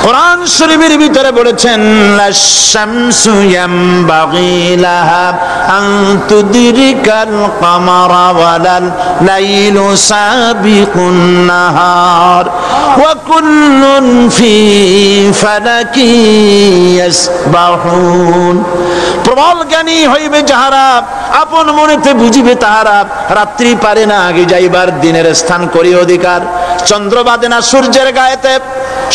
কোরআন শরীফের ভিতরে বলেছেন লাশ-শামসু ইয়ামবাগি লাহা আন তুদরিকাল কামারা ওয়ালাল লাইলু সাবিকুন নাহার ওয়া কুল্লুন ফি ফালাকি ইয়াসবাহুন। প্রবল জ্ঞানী হইবে যাহারা, আপন মনেতে বুঝিবে তাহারা, রাত্রি পারে না আগে যাইবার, দিনের স্থান করি অধিকার। চন্দ্র বাদে না সূর্যের গায়েতে,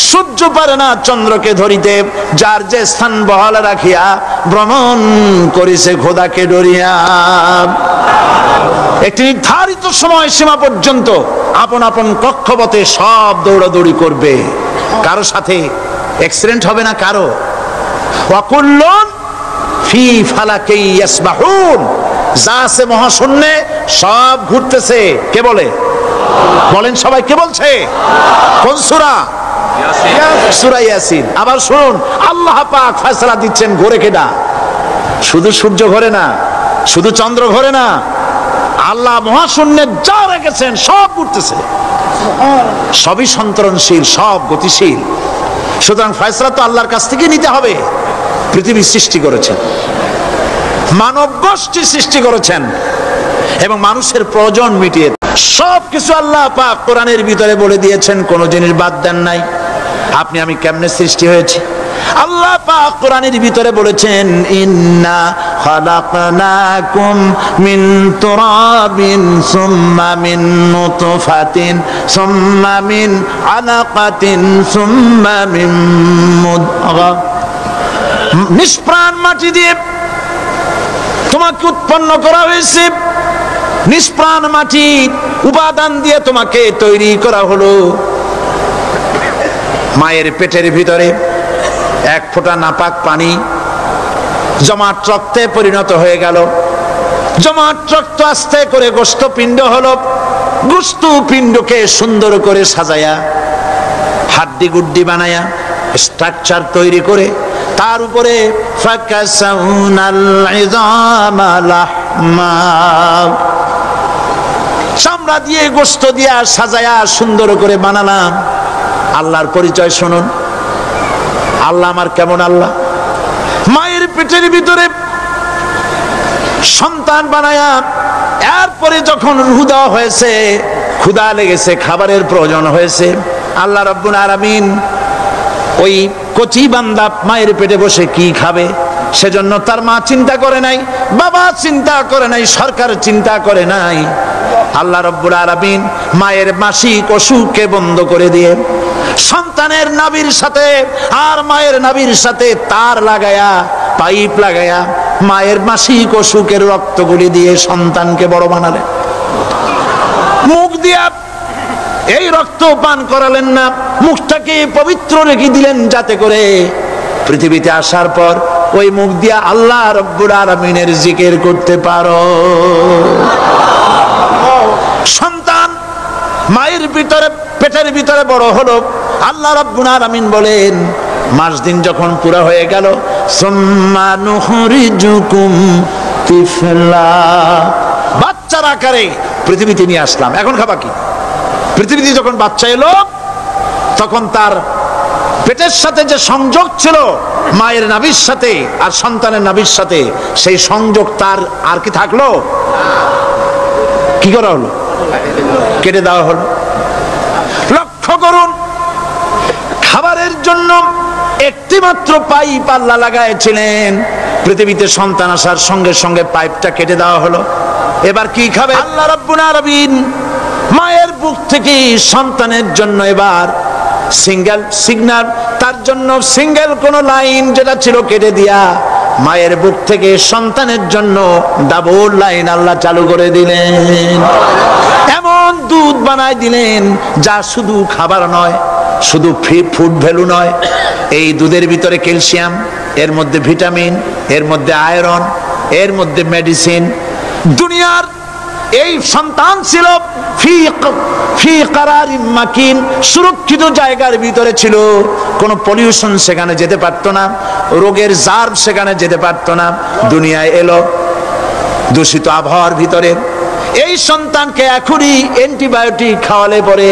সূর্য পারে না চন্দ্রকে ধরিতে, যার যে স্থান বহাল রাখিয়া ভ্রমণ করিছে খোদাকে ডরিয়া। একটি নির্ধারিত সময় সীমা পর্যন্ত আপন আপন কক্ষপথে সব দৌড়াদৌড়ি করবে, কারো সাথে অ্যাক্সিডেন্ট হবে না কারো। ওয়াকুল্লুন ফি ফালাকি ইয়াসবাহুন, যা আছে মহাশূন্যে সব ঘুরতেছে। কে বলে? বলেন সবাই, কে বলছে? কোন সূরা? সূরা ইয়াসিন। আবার শুনুন, আল্লাহ পাক ফয়সালা দিচ্ছেন ঘোরে কেডা? শুধু সূর্য ঘোরে না, শুধু চন্দ্র ঘোরে না, আল্লাহ মহাশূন্যে যা রেখেছেন সব ঘুরতেছে, সবই সন্তরণশীল, সব গতিশীল। সুতরাং ফয়সালা তো আল্লাহর কাছ থেকে নিতে হবে। পৃথিবী সৃষ্টি করেছেন, মানব গোষ্ঠী সৃষ্টি করেছেন এবং মানুষের প্রয়োজন মিটিয়ে সবকিছু আল্লাহ পাক কোরআনের ভিতরে বলে দিয়েছেন, কোন জিনিস বাদ দেন নাই। আপনি আমি কেমনে সৃষ্টি হয়েছি আল্লাহ পাক কোরআনের ভিতরে বলেছেন, ইন্না খালাকনাকুম মিন তুরাবিন সুম্মা মিন নুতফাতিন সুম্মা মিন আলাকাতিন সুম্মা মিন মুদগা। নিষ্প্রাণ মাটি দিয়ে তোমাকে উৎপন্ন করা হয়েছে, নিষ্প্রাণ মাটি উপাদান দিয়ে তোমাকে তৈরি করা হলো। মায়ের পেটের ভিতরে এক ফোঁটা নাপাক পানি জমাট রক্তে পরিণত হয়ে গেল, জমাট রক্ত আস্তে করে গোস্ত পিণ্ড হলো, গোস্ত পিণ্ডকে সুন্দর করে সাজায়া হাড্ডি গুড্ডি বানায়া স্ট্রাকচার তৈরি করে তার উপরে ফাকাসাউনাল ইযামা লাহমা, চামড়া দিয়ে গোস্ত দিয়া সাজায়া সুন্দর করে বানালাম। আল্লাহর পরিচয় শুনুন, আল্লাহ আমার কেমন আল্লাহ। মায়ের পেটের ভিতরে সন্তান বানায়া এরপরে যখন রূহ দেওয়া হয়েছে, ক্ষুধা লেগেছে, খাবারের প্রয়োজন হয়েছে, আল্লাহ রাব্বুল আলামিন ওই কচি বান্দা মায়ের পেটে বসে কি খাবে সেজন্য তার মা চিন্তা করে নাই, বাবা চিন্তা করে নাই, সরকার চিন্তা করে নাই। আল্লাহ রাব্বুল আলামিন মায়ের মাসিক অসুখকে বন্ধ করে দিয়ে সন্তানের নাভির সাথে আর মায়ের নাভির সাথে তার লাগায়া, পাইপ লাগায়া মায়ের মাসিক অসুখের রক্তগুলি দিয়ে সন্তানকে বড় বানালেন। মুখ দিয়া এই রক্ত পান করালেন না, মুখটাকে পবিত্র রেখে দিলেন যাতে করে পৃথিবীতে আসার পর ওই মুখ দিয়া আল্লাহ রাব্বুল আলামিনের জিকির করতে পারো। সন্তান মায়ের ভিতরে পেটের ভিতরে বড় হলো, আল্লাহ রাব্বুল আলামিন বলেন মাস দিন যখন পুরা হয়ে গেল, সুম্মা নুখরিজুকুম তিফলা, বাচ্চার আকারে পৃথিবীতে নিয়ে আসলাম। এখন খাবা কি? পৃথিবীতে যখন বাচ্চা এলো তখন তার পেটের সাথে যে সংযোগ ছিল মায়ের নাভির সাথে আর সন্তানের নাভির সাথে, সেই সংযোগ তার আর কি থাকলো? কি করা হলো? কেটে দেওয়া হলো। লক্ষ্য করুন, খাবারের জন্য একটি মাত্র পাইপ আল্লাহ লাগাইছিলেন, পৃথিবীতে সন্তান আসার সঙ্গে সঙ্গে পাইপটা কেটে দেওয়া হলো। এবার কি খাবে? আল্লাহ রাব্বুল আলামিন মায়ের বুক থেকে সন্তানের জন্য এবার সিঙ্গেল সিগন্যাল, তার জন্য সিঙ্গেল কোন লাইন যেটা ছিল কেটে দিয়া মায়ের বুক থেকে সন্তানের জন্য ডাবল লাইন আল্লাহ চালু করে দিলেন। এমন দুধ বানায় দিলেন যা শুধু খাবার নয়, শুধু ফুড ভ্যালু নয়, এই দুধের ভিতরে ক্যালসিয়াম, এর মধ্যে ভিটামিন, এর মধ্যে আয়রন, এর মধ্যে মেডিসিন। দুনিয়ার এই সন্তান ছিল ফি কারারিম মাকিন, সুরক্ষিত জায়গার ভিতরে ছিল, কোনো পলিউশন সেখানে যেতে পারতো না, রোগের জার্ম সেখানে যেতে পারতো না। দুনিয়ায় এলো দূষিত আবহাওয়ার ভিতরে, এই সন্তানকে এখনই অ্যান্টিবায়োটিক খাওয়ালে পরে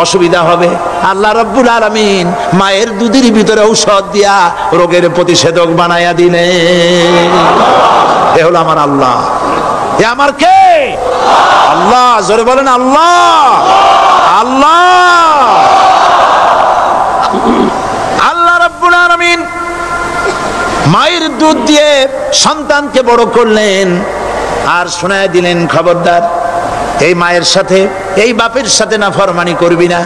অসুবিধা হবে। আল্লাহ রাব্বুল আলামিন মায়ের দুধের ভিতরে ঔষধ দিয়া রোগের প্রতিষেধক বানায়া দিলেন। এ হলো আমার আল্লাহ। এ আমার কে? আল্লাহ। জোরে বলেন আল্লাহ। আল্লাহ আল্লাহ রাব্বুল আলামিন মায়ের দুধ দিয়ে সন্তানকে বড় করলেন আর শোনায় দিলেন, খবরদার এই মায়ের সাথে, এই বাপের সাথে নাফরমানি করবি না।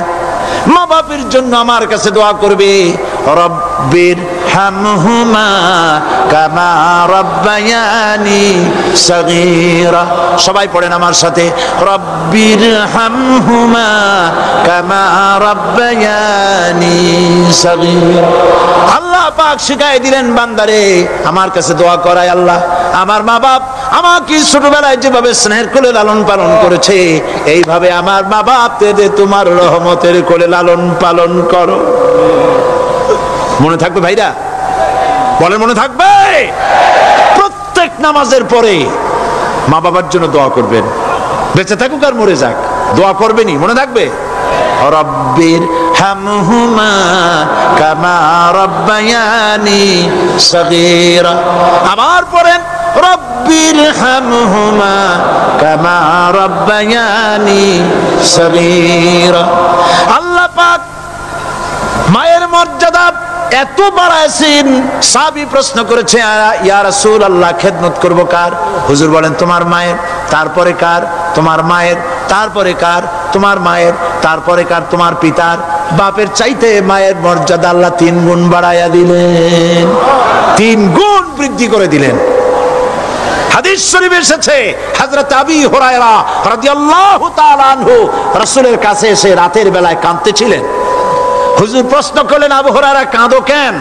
মা বাপের জন্য আমার কাছে দোয়া করবে, রব্বির হামহুমা কামা রাব্বায়ানি সগীরা। সবাই পড়েন আমার সাথে, রব্বির হামহুমা কামা রাব্বায়ানি সগীরা। আল্লাহ পাক শিখাই দিলেন বান্দারে আমার কাছে দোয়া করায়, আল্লাহ আমার মা বাপ আমাকে ছোটবেলায় যেভাবে স্নেহের কোলে লালন পালন করেছে, এইভাবে আমার মা বাপদের তোমার রহমতের কোলে লালন পালন করো। মনে থাকবে ভাইরা? বলেন মনে থাকবে? প্রত্যেক নামাজের পরে মা বাবার জন্য দোয়া করবেন, বেঁচে থাকুক আর মরে যাক, দোয়া করবেনই। মনে থাকবে? রব্বির হামহুমা কামা রাব্বায়ানি সগীরা। আবার পড়েন, রব্বির হামহুমা কামা রাব্বায়ানি সগীরা। আল্লাহ পাক মায়ের মর্যাদা এত বাড়াইছেন, সাহাবী প্রশ্ন করেছে, ইয়া রাসূলুল্লাহ খেদমত করব কার? হুজুর বলেন তোমার মায়ের, তারপরে কার? তোমার মায়ের, তারপরে কার? তোমার মায়ের, তারপরে কার? তোমার পিতার। বাপের চাইতে মায়ের মর্যাদা আল্লাহ 3 গুণ বাড়াইয়া দিলেন, 3 গুণ বৃদ্ধি করে দিলেন। হাদিস শরীফে এসেছে, হযরত আবী হুরায়রা রাদিয়াল্লাহু তাআলা আনহু রাসূলের কাছে এসে রাতের বেলায় কাঁদতেছিলেন। হুজুর প্রশ্ন করলেন, আবু হুরায়রা কাঁদো কেন?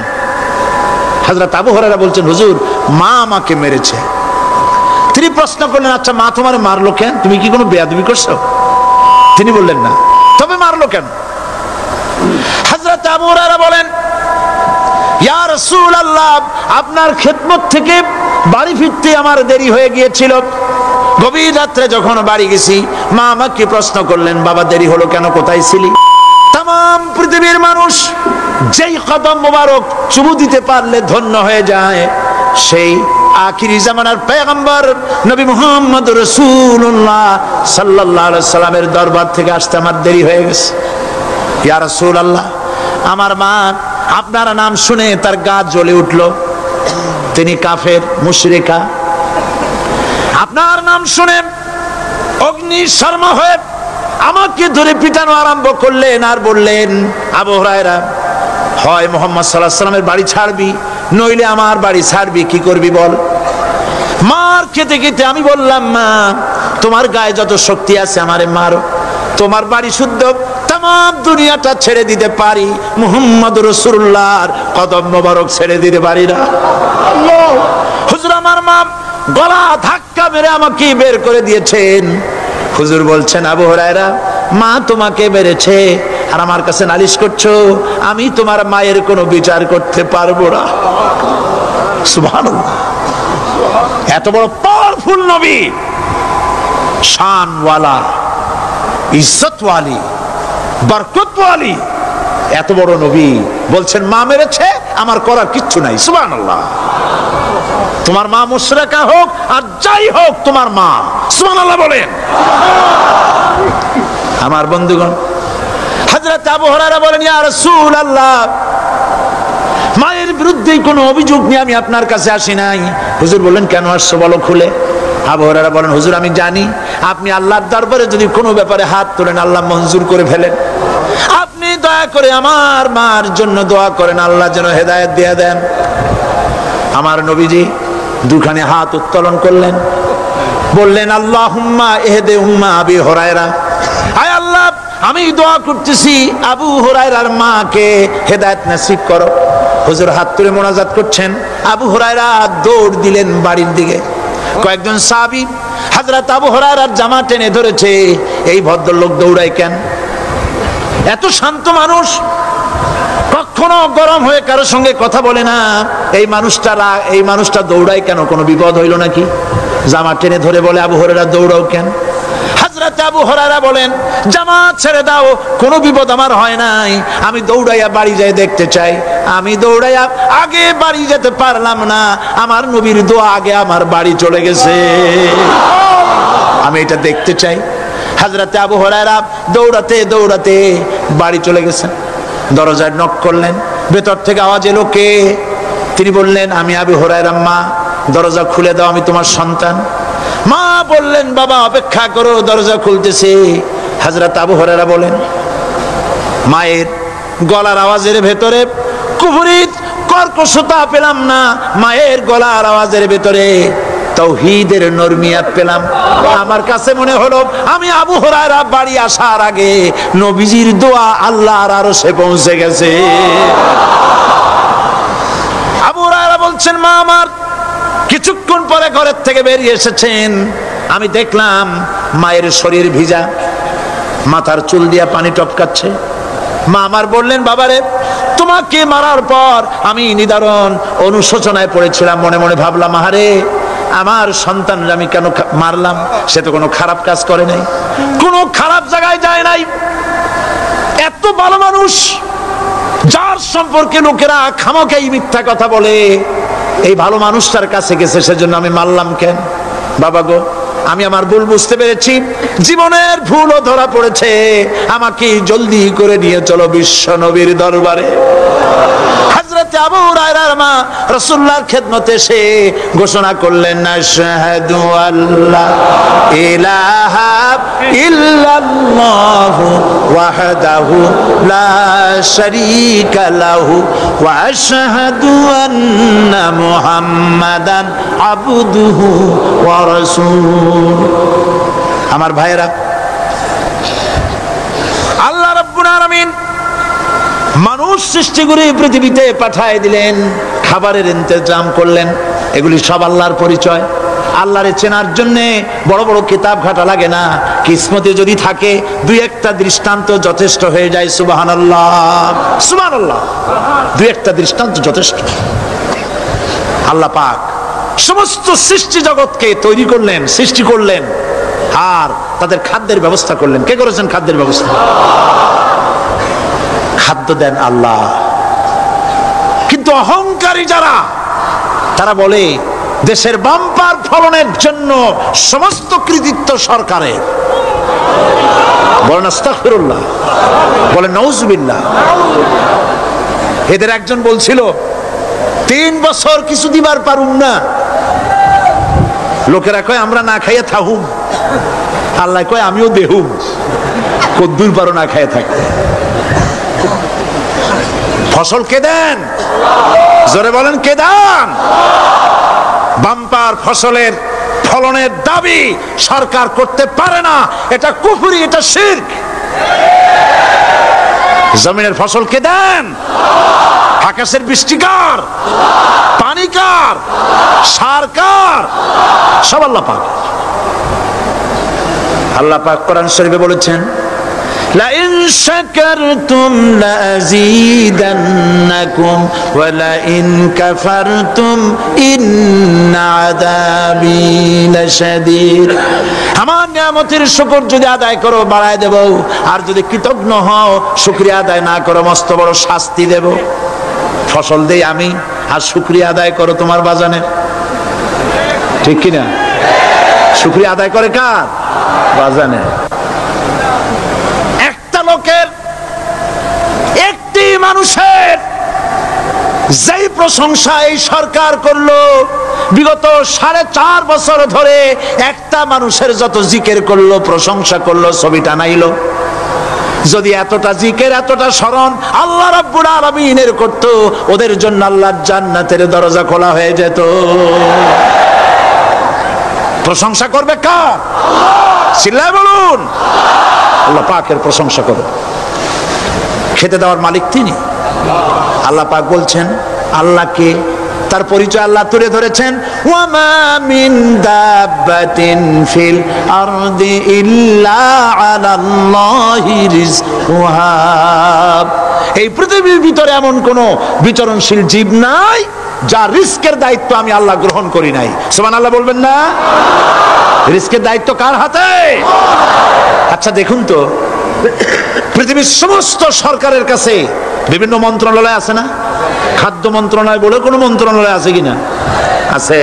হযরত আবু হুরায়রা বলছেন, হুজুর মা আমাকে মেরেছে। তিনি প্রশ্ন করলেন, আচ্ছা মা তোমার মারলো কেন? তুমি কি কোনো বেয়াদবি করছো? তিনি বললেন না। তবে মারলো কেন? হযরত আবু হুরায়রা বলেন, ইয়া রাসূলুল্লাহ আপনার খেদমত থেকে বাড়ি ফিরতে আমার দেরি হয়ে গিয়েছিল। গভীর রাত্রে যখন বাড়ি গেছি, মা আমাকে প্রশ্ন করলেন, বাবা দেরি হলো কেন, কোথায় ছিলি? তাম পৃথিবীর মানুষ যেই কদম মোবারক চুমু দিতে পারলে ধন্য হয়ে যায়, সেই আখিরি জামানার পয়গম্বর নবী মুহাম্মদ রাসূলুল্লাহ সাল্লাল্লাহু আলাইহি সাল্লামের দরবার থেকে আসতে আমার দেরি হয়ে গেছে। ইয়া রাসূলুল্লাহ আমার মা আপনার নাম শুনে তার গা জ্বলে উঠল, তিনি কাফের মুশরিকা। আপনার নাম শুনে অগ্নি শর্মা হয়ে আমাকে ধরে পিটানো আরম্ভ করলেন আর বললেন, আবু হুরায়রা হয় মুহাম্মদ সাল্লাল্লাহু আলাইহি সাল্লামের বাড়ি ছাড়বি, নইলে আমার বাড়ি ছাড়বি, কি করবি বল? মার খেতে খেতে আমি বললাম, মা তোমার গায়ে যত শক্তি আছে আমারে মারো, তোমার বাড়ি শুদ্ধ তাম দুনিয়াটা ছেড়ে দিতে পারি, মুহাম্মদ রাসূলুল্লাহর কদম মোবারক ছেড়ে দিতে পারি না। হুজুর আমার মা গলা ধাক্কা মেরে আমাকে বের করে দিয়েছেন। হুজুর বলছেন, আবু হুরায়রা মা তোমাকে মেরেছে আর আমার কাছে নালিশ করছো, আমি তোমার মায়ের কোনো বিচার করতে পারবো না। সুবহানাল্লাহ। এত বড় পাওয়ারফুল নবী, শানওয়ালা, ইজ্জতওয়ালি, বরকতওয়ালি, এত বড় নবী বলছেন মা মেরেছে, আমার করার কিচ্ছু নাই। সুবহানাল্লাহ। তোমার মা মুশরিকা হোক আর যাই হোক, তোমার মা। সুবহানাল্লাহ বলেন। আমার বন্ধুগণ, হযরত আবু হুরায়রা বলেন, ইয়া রাসূলুল্লাহ মায়ের বিরুদ্ধে কোনো অভিযোগ নিয়ে আমি আপনার কাছে আসি নাই। হুজুর বললেন, কেন আসছো বলো খুলে। আবু হুরায়রা বলেন, হুজুর আমি জানি আপনি আল্লাহর দরবারে যদি কোনো ব্যাপারে হাত তোলেন আল্লাহ মঞ্জুর করে ফেলেন। আপনি দয়া করে আমার মার জন্য দোয়া করেন, আল্লাহ যেন হেদায়েত দিয়ে দেন। আমার নবীজি দুখানে হাত উত্তোলন করলেন, বললেন, আল্লাহুম্মা ইহদি উম্মা আবি হুরায়রা। আয় আল্লাহ আমি দোয়া করতেছি আবু হুরায়রার মাকে হেদায়েত নসিব করো। হুজুর হাত তুলে মোনাজাত করছেন, আবু হুরায়রা দৌড় দিলেন বাড়ির দিকে। কয়েকজন সাহাবী হযরত আবু হুরায়রার জামা টেনে ধরেছে, এই ভদ্রলোক দৌড়ায় কেন? এত শান্ত মানুষ, কখনো গরম হয়ে কারো সঙ্গে কথা বলে না, এই মানুষটা দৌড়ায় কেন? কোনো বিপদ হইল নাকি? জামা টেনে ধরে বলে, আবু হুরায়রা দৌড়াও কেন? হযরত হযরত আবু হুরায়রা বলেন, জামাত ছেড়ে দাও, কোনো বিপদ আমার হয় নাই, আমি দৌড়াইয়া বাড়ি যাই দেখতে চাই। আমি দৌড়াইয়া আগে বাড়ি যেতে পারলাম না, আমার নবীর দোয়া আগে আমার বাড়ি চলে গেছে, আমি এটা দেখতে চাই। হযরত আবু হুরায়রা দৌড়াতে দৌড়াতে বাড়ি চলে গেছেন। দরজায় নক করলেন, ভেতর থেকে আওয়াজ এলো, কে? তিনি বললেন, আমি আবু হুরায়রা। মা, দরজা খুলে দাও, আমি তোমার সন্তান। মা বললেন, বাবা অপেক্ষা করো, দরজা খুলতেছে। হযরত আবু হুরায়রা বলেন, মায়ের গলার আওয়াজের ভেতরে কুফরি কর্কশতা পেলাম না, মায়ের গলার আওয়াজের ভেতরে তাওহীদের নরমিয়াত পেলাম। আমার কাছে মনে হলো আমি আবু হুরায়রা বাড়ি আসার আগে নবীজির দোয়া আল্লাহর আরশে পৌঁছে গেছে। আবু হুরায়রা বলছেন, মা আমার কিছুক্ষণ পরে ঘরের থেকে বেরিয়ে এসেছেন, আমি দেখলাম মায়ের শরীর ভিজা, মাথার চুল দিয়া পানি টপকাচ্ছে। মা আমার বললেন, বাবারে তোমাকে মারার পর আমি নিদারুণ অনুশোচনায় পড়েছিলাম, মনে মনে ভাবলাম, আহারে আমার সন্তানরা আমি কেন মারলাম? সে তো কোনো খারাপ কাজ করে নাই, কোনো খারাপ জায়গায় যায় নাই, এত ভালো মানুষ যার সম্পর্কে লোকেরা খামোখাই মিথ্যা কথা বলে, এই ভালো মানুষটার কাছে গেছে, সেজন্য আমি মারলাম কেন? বাবা গো, আমি আমার ভুল বুঝতে পেরেছি, জীবনের ভুলও ধরা পড়েছে, আমাকে জলদি করে নিয়ে চলো বিশ্ব নবীর দরবারে। হযরত আবু হুরায়রার মা রাসূলুল্লাহর খেদমতে এসে ঘোষণা করলেন, আশহাদু আল্লা ইলাহা ইল্লাল্লাহু ওয়াহদাহু লা শারীকা লাহু ওয়া আশহাদু আন্না মুহাম্মাদান আবদুহু ওয়া রাসূলুহু। আমার ভাইয়েরা, আল্লাহ রাব্বুল আলামিন মানুষ সৃষ্টি করে পৃথিবীতে পাঠিয়ে দিলেন, খাবারের ইন্তজাম করলেন, এগুলি সব আল্লাহর পরিচয়। আল্লাহরে চেনার জন্য বড় বড় কিতাব ঘাটা লাগে না, কিসমতে যদি থাকে দুই একটা দৃষ্টান্ত যথেষ্ট হয়ে যায়। সুবহানাল্লাহ, সুবহানাল্লাহ, দুই একটা দৃষ্টান্ত যথেষ্ট। আল্লাহ পাক সমস্ত সৃষ্টি জগৎকে তৈরি করলেন, সৃষ্টি করলেন, আর তাদের খাদ্যের ব্যবস্থা করলেন। কে করেছেন খাদ্যের ব্যবস্থা? খাদ্য দেন আল্লাহ। কিন্তু অহংকারী যারা, তারা বলে দেশের বাম্পার ফলনের জন্য সমস্ত কৃতিত্ব সরকারের। বলেন আস্তাগফিরুল্লাহ, বলেন নাউজুবিল্লাহ। এদের একজন বলছিল, 3 বছর কিছু দিবার পারুম না, লোকেরা কয় আমরা না খাইয়ে থাকুম, আল্লাহ কয় আমিও দেহুম, কদ্দুর পারো না খাইয়ে থাকতে। ফসল কে দেন? জোরে বলেন, কে দেন? বাম্পার ফসলের ফলনের দাবি সরকার করতে পারে না, এটা কুফরি, এটা শিরক। জমিনের ফসল কে দেন? আকাশের বৃষ্টি কার? পানি কার? সার কার? সব আল্লাহ পাক। আল্লাহ পাক কোরআন শরীফে বলেছেন, لئن شكرتم لأزيدنكم ولئن كفرتم إن عذابي لشديد। আমার নিয়ামতের শুকর যদি আদায় করো বাড়ায় দেব, আর যদি কৃতজ্ঞ হও শুকরিয়া আদায় না করো মস্ত বড় শাস্তি দেব। ফসল দেই আমি, আর শুকরিয়া আদায় করো তোমার বাজানে, ঠিক কিনা? শুকরিয়া আদায় করে কার? বাজানে। লোকের, একটি মানুষের যেই প্রশংসা এই সরকার করলো, বিগত 4.5 বছর ধরে একটা মানুষের যত জিকির করলো, প্রশংসা করলো, ছবি টানাইলো, যদি এতটা জিকির এতটা স্মরণ আল্লাহ রাব্বুল আলামিনের করতো, ওদের জন্য আল্লাহর জান্নাতের দরজা খোলা হয়ে যেত। প্রশংসা করবে কার? চিল্লায় বলুন, আল্লাহ পাকের প্রশংসা করো। খেতে দেওয়ার মালিক তিনি। আল্লাহ পাক বলছেন, আল্লাহকে, তার পরিচয় আল্লাহ তুলে ধরেছেন, ওয়ামা মিন দাব্বাতিন ফিল আরদি ইল্লা আলাল্লাহি রিজকুহা। এই পৃথিবীর ভিতরে এমন কোন বিচরণশীল জীব নাই যা রিস্কের দায়িত্ব আমি আল্লাহ গ্রহণ করি নাই। সুবহানাল্লাহ বলবেন না? রিস্কের দায়িত্ব কার হাতে? আচ্ছা দেখুন তো, পৃথিবীর সমস্ত সরকারের কাছে বিভিন্ন মন্ত্রণালয় আছে না? খাদ্য মন্ত্রণালয় বলে কোনো মন্ত্রণালয় আছে কিনা? আছে।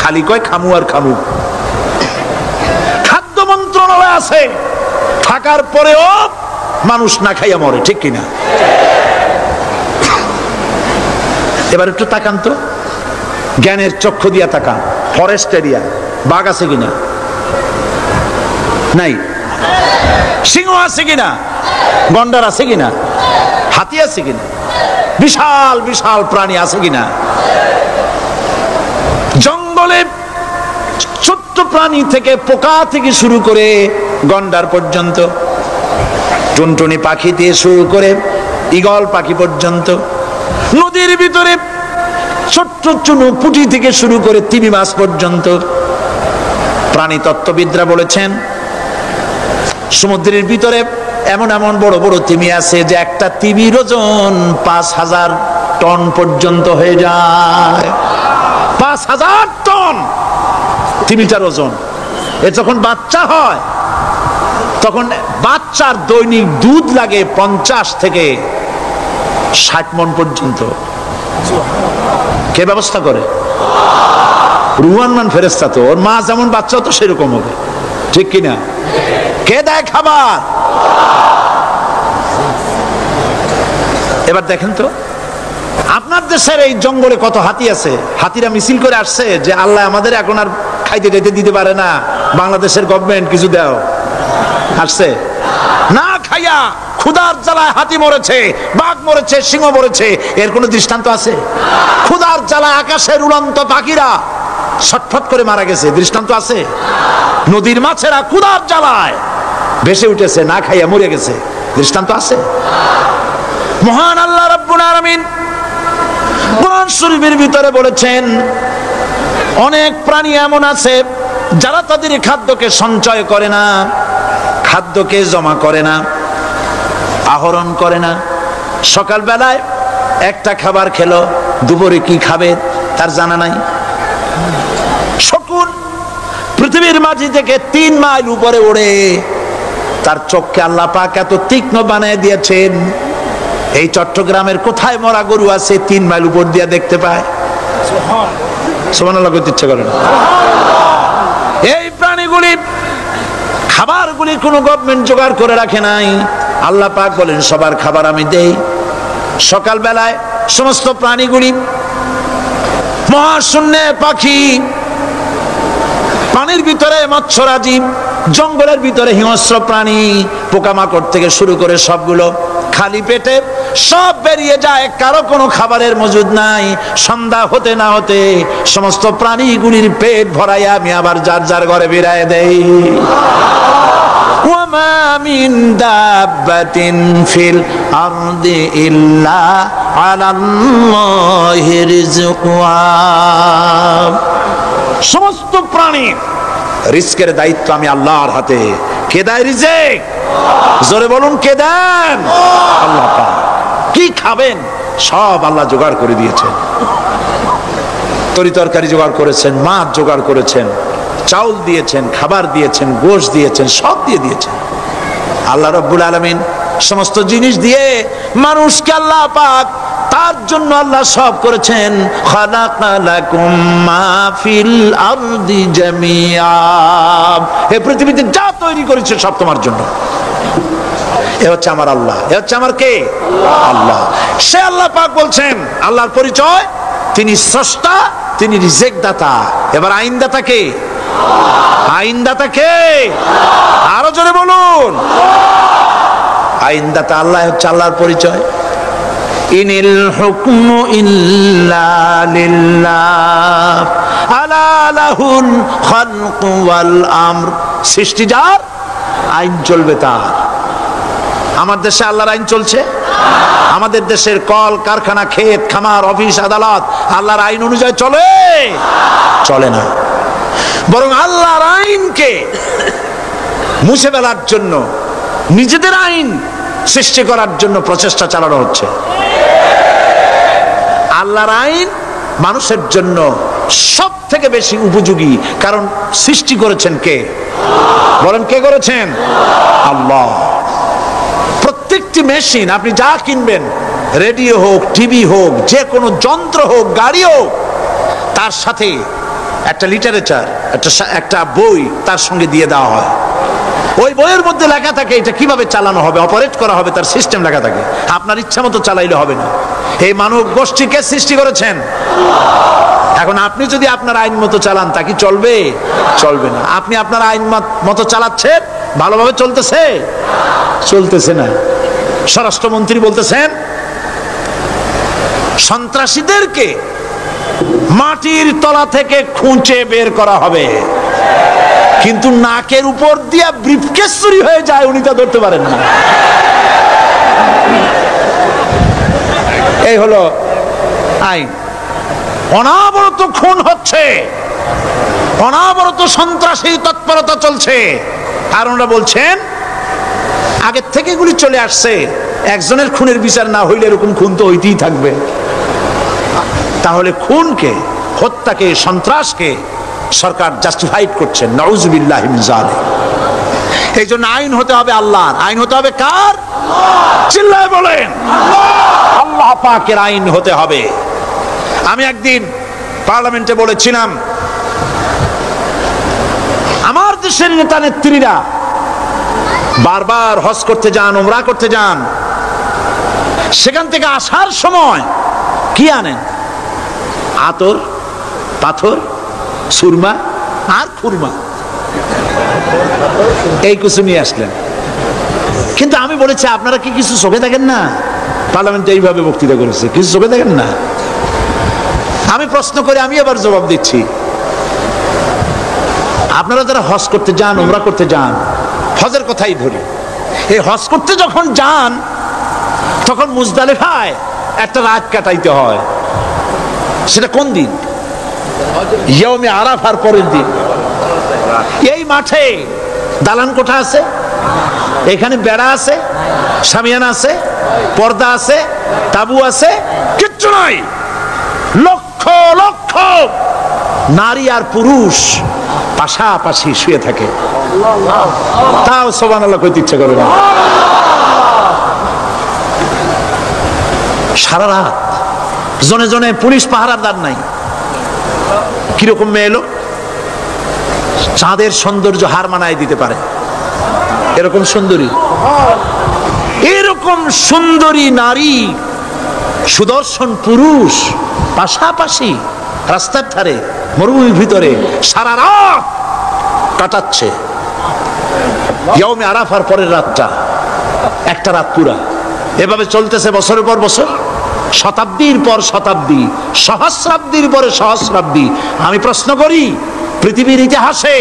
খালি কয় খামু আর খামু। খাদ্য মন্ত্রণালয় আছে, থাকার পরেও মানুষ না খাইয়া মরে, ঠিক কিনা? এবার একটু তাকান তো, জ্ঞানের চক্ষু দিয়া তাকান। ফরেস্ট এরিয়া, বাঘ আছে কিনা? নাই। সিংহ আছে কিনা? গন্ডার আছে কিনা? হাতি আছে কিনা? বিশাল বিশাল প্রাণী আছে কিনা? জঙ্গলে ছোট্ট প্রাণী থেকে, পোকা থেকে শুরু করে গন্ডার পর্যন্ত, টুনটুনি পাখি দিয়ে শুরু করে ঈগল পাখি পর্যন্ত, নদীর ভিতরে ছোট্ট চুনো পুঁটি থেকে শুরু করে তিমি মাছ পর্যন্ত। প্রাণী তত্ত্ববিদরা বলেছেন সমুদ্রের ভিতরে এমন এমন বড় বড় তিমি আছে যে একটা তিমির ওজন 5000 টন পর্যন্ত হয়ে যায়। 5000 টন তিমিটার ওজন। এ যখন বাচ্চা হয় তখন বাচ্চার দৈনিক দুধ লাগে 50 থেকে 60 মণ পর্যন্ত। কে ব্যবস্থা করে? রুহান মান ফেরেশতা। তো ওর মা যেমন বাচ্চা তো সেরকম হবে, ঠিক কিনা? কে দেয় খাবার? এবার দেখেন তো, আপনার দেশের এই জঙ্গলে কত হাতি আছে। হাতিরা মিছিল করে আসছে যে আল্লাহ আমাদের এখন আর খাইতে টাইতে দিতে পারে না, বাংলাদেশের গভর্নমেন্ট কিছু দাও। আসছে না, খাইয়া ক্ষুধার জ্বালায় হাতি মরেছে, বাঘ মরেছে, সিংহ মরেছে। এর কোনো দৃষ্টান্ত আছে? ক্ষুধার জ্বালায় আকাশের উড়ন্ত পাখিরা ছটফট করে মারা গেছে, দৃষ্টান্ত আছে? নদীর মাছেরা ক্ষুধার জ্বালায় ভেসে উঠেছে, না খাইয়া মরে গেছে, দৃষ্টান্ত আছে? মহান আল্লাহ রাব্বুল আলামিন কোরআন শরীফের ভিতরে বলেছেন অনেক প্রাণী এমন আছে যারা তাদের খাদ্যকে সঞ্চয় করে না, খাদ্যকে জমা করে না, আহরণ করে না। সকাল বেলায় একটা খাবার খেলো, দুপুরে কি খাবে তার জানা নাই। শকুন পৃথিবীর মাটি থেকে 3 মাইল উপরে ওড়ে, তার চোখকে আল্লাহ পাক এত তীক্ষ্ণ বানিয়ে দিয়েছেন। এই চট্টগ্রামের কোথায় মরা গরু আছে 3 মাইল উপর দিয়ে দেখতে পায়? সুবহানাল্লাহ করতে ইচ্ছা করে না। এই প্রাণীগুলি খাবারগুলি কোনো গভর্নমেন্ট জোগাড় করে রাখে নাই। আল্লাহ পাক বলেন সবার খাবার আমি দেই। সকাল বেলায় সমস্ত প্রাণীগুলি, মহাশূন্যে পাখি, পানির ভিতরে মৎস্যরাজি, জঙ্গলের ভিতরে হিংস্র প্রাণী, পোকামাকড় থেকে শুরু করে সবগুলো খালি পেটে সব বেরিয়ে যায়, কারো কোনো খাবারের মজুদ নাই। সন্ধ্যা হতে না হতে সমস্ত প্রাণীগুলির পেট ভরাইয়া আমি আবার যার যার ঘরে ফিরায় দেই। ওয়ামা মিন দাব্বাতিন ফিল আরদি ইল্লা আলাল্লাহি রিজকুহা। সমস্ত প্রাণী রিজকের দায়িত্ব আমি আল্লাহর হাতে। কে দেয় রিজক? জোরে বলুন, কে দেন? আল্লাহ পাক। কি খাবেন সব আল্লাহ জোগাড় করে দিয়েছেন। তরি তরকারি জোগাড় করেছেন, মাছ জোগাড় করেছেন, চাউল দিয়েছেন, খাবার দিয়েছেন, গোশত দিয়েছেন, সব দিয়ে দিয়েছেন। আল্লাহ রাব্বুল আলামিন সমস্ত জিনিস দিয়ে মানুষকে আল্লাহ পাক তার জন্য আল্লাহ সব করেছেন। খালাকালাকুম মা ফিল আরদি জামিআ। এই পৃথিবীতে যা তৈরি করেছে সব তোমার জন্য। এ হচ্ছে আমার আল্লাহ। এ হচ্ছে আমার কে? আল্লাহ। সে আল্লাহ পাক বলছেন, আল্লাহর পরিচয় তিনি স্রষ্টা, তিনি রিজেক দাতা। এবার আইনদাতা কে? আইনদাতা কে? আরো জোরে বলুন। আইনদাতা আল্লাহ হচ্ছে আল্লাহর পরিচয়। ইনিল হুকমু ইল্লা লিল্লাহ আলা লাহুল খালকু ওয়াল আমর। সৃষ্টি যার, আইন চলবে তার। আমার দেশে আল্লাহর আইন চলছে? আমাদের দেশের কল কারখানা, ক্ষেত খামার, অফিস আদালত আল্লাহর আইন অনুযায়ী চলে? চলে না। বরং আল্লাহর আইনকে মুছে ফেলার জন্য নিজেদের আইন সৃষ্টি করার জন্য প্রচেষ্টা চালানো হচ্ছে। আল্লাহর আইন মানুষের জন্য সব থেকে বেশি উপযোগী, কারণ সৃষ্টি করেছেন কে? বলেন, কে করেছেন? আল্লাহ। প্রত্যেকটি মেশিন আপনি যা কিনবেন, রেডিও হোক, টিভি হোক, যে কোনো যন্ত্র হোক, গাড়ি হোক, তার সাথে একটা লিটারেচার, একটা বই তার সঙ্গে দিয়ে দেওয়া হয়। ওই বইয়ের মধ্যে লেখা থাকে এটা কিভাবে চালানো হবে, অপারেট করা হবে, তার সিস্টেম লেখা থাকে। আপনার ইচ্ছা মতো চালাইলে হবে না। এই মানব গোষ্ঠীকে সৃষ্টি করেছেন। এখন আপনি যদি আপনার আইন মতো চালান, তা কি চলবে? চলবে না। আপনি আপনার আইন মতো চালাচ্ছেন, ভালোভাবে চলতেছে? চলতেছে না। স্বরাষ্ট্রমন্ত্রী বলতেছেন সন্ত্রাসীদেরকে মাটির তলা থেকে খুঁজে বের করা হবে, কিন্তু নাকের উপর দিয়া ব্রিফকেস চুরি হয়ে যায়, উনি তা ধরতে পারেন না। এই হলো আইন। অনাবরত খুন হচ্ছে, অনাবরত সন্ত্রাসী তৎপরতা চলছে। আর ওনারা বলছেন আগের থেকে এগুলি চলে আসছে, একজনের খুনের বিচার না হইলে এরকম খুন তো হইতেই থাকবে। তাহলে খুনকে, হত্যাকে, সন্ত্রাসকে সরকার জাস্টিফাইড করছেন। নাউযুবিল্লাহি মিন যালিক। এই জন্য আইন হতে হবে আল্লাহর। আইন হতে হবে কার? চিল্লায় বলেন, আল্লাহ পাকের আইন হতে হবে। আমি একদিন পার্লামেন্টে বলেছিলাম, আমার দেশের নেতা নেত্রীরা বারবার হজ করতে যান, উমরা করতে যান, সেখান থেকে আসার সময় কি আনেন? আতর, পাথর, সুরমা আর খুরমা, এই কিছু নিয়ে আসলেন। কিন্তু আমি বলেছি, আপনারা কি কিছু চোখে দেখেন না? পার্লামেন্টে এইভাবে বক্তৃতা করেছে, কিছু চোখে দেখেন না? আমি প্রশ্ন করে আমি আবার জবাব দিচ্ছি, আপনারা যারা হজ করতে যান, উমরা করতে যান, হজের কথাই ধরি, এই হজ করতে যখন যান তখন মুজদালিফায় একটা রাত কাটাইতে হয়। সেটা কোন দিন? ইয়মে আরাফার পরের দিন। এই মাঠে দালান কোঠা আছে, এখানে বেড়া আছে, শামিয়ানা আছে, পর্দা আছে, তাবু আছে, কিচ্ছু নাই। লক্ষ লক্ষ নারী আর পুরুষ পাশাপাশি শুয়ে থাকে, তাও সুবহানাল্লাহ কইতে ইচ্ছা করে না। সারা রাত জনে জনে পুলিশ পাহারাদার নাই। কিরকম মেয়ে লোক, চাঁদের সৌন্দর্য হার মানায় দিতে পারে, এরকম সুন্দরী, এরকম সুন্দরী নারী, সুদর্শন পুরুষ পাশাপাশি রাস্তার ধারে মরুভূমির ভিতরে সারা রাত কাটাচ্ছে। ইয়মে আরাফার পরের রাতটা, একটা রাত পুরা। এভাবে চলতেছে বছরের পর বছর, শতাব্দীর পর শতাব্দী, সহস্রাব্দীর পরে সহস্রাব্দী। আমি প্রশ্ন করি, পৃথিবীর ইতিহাসে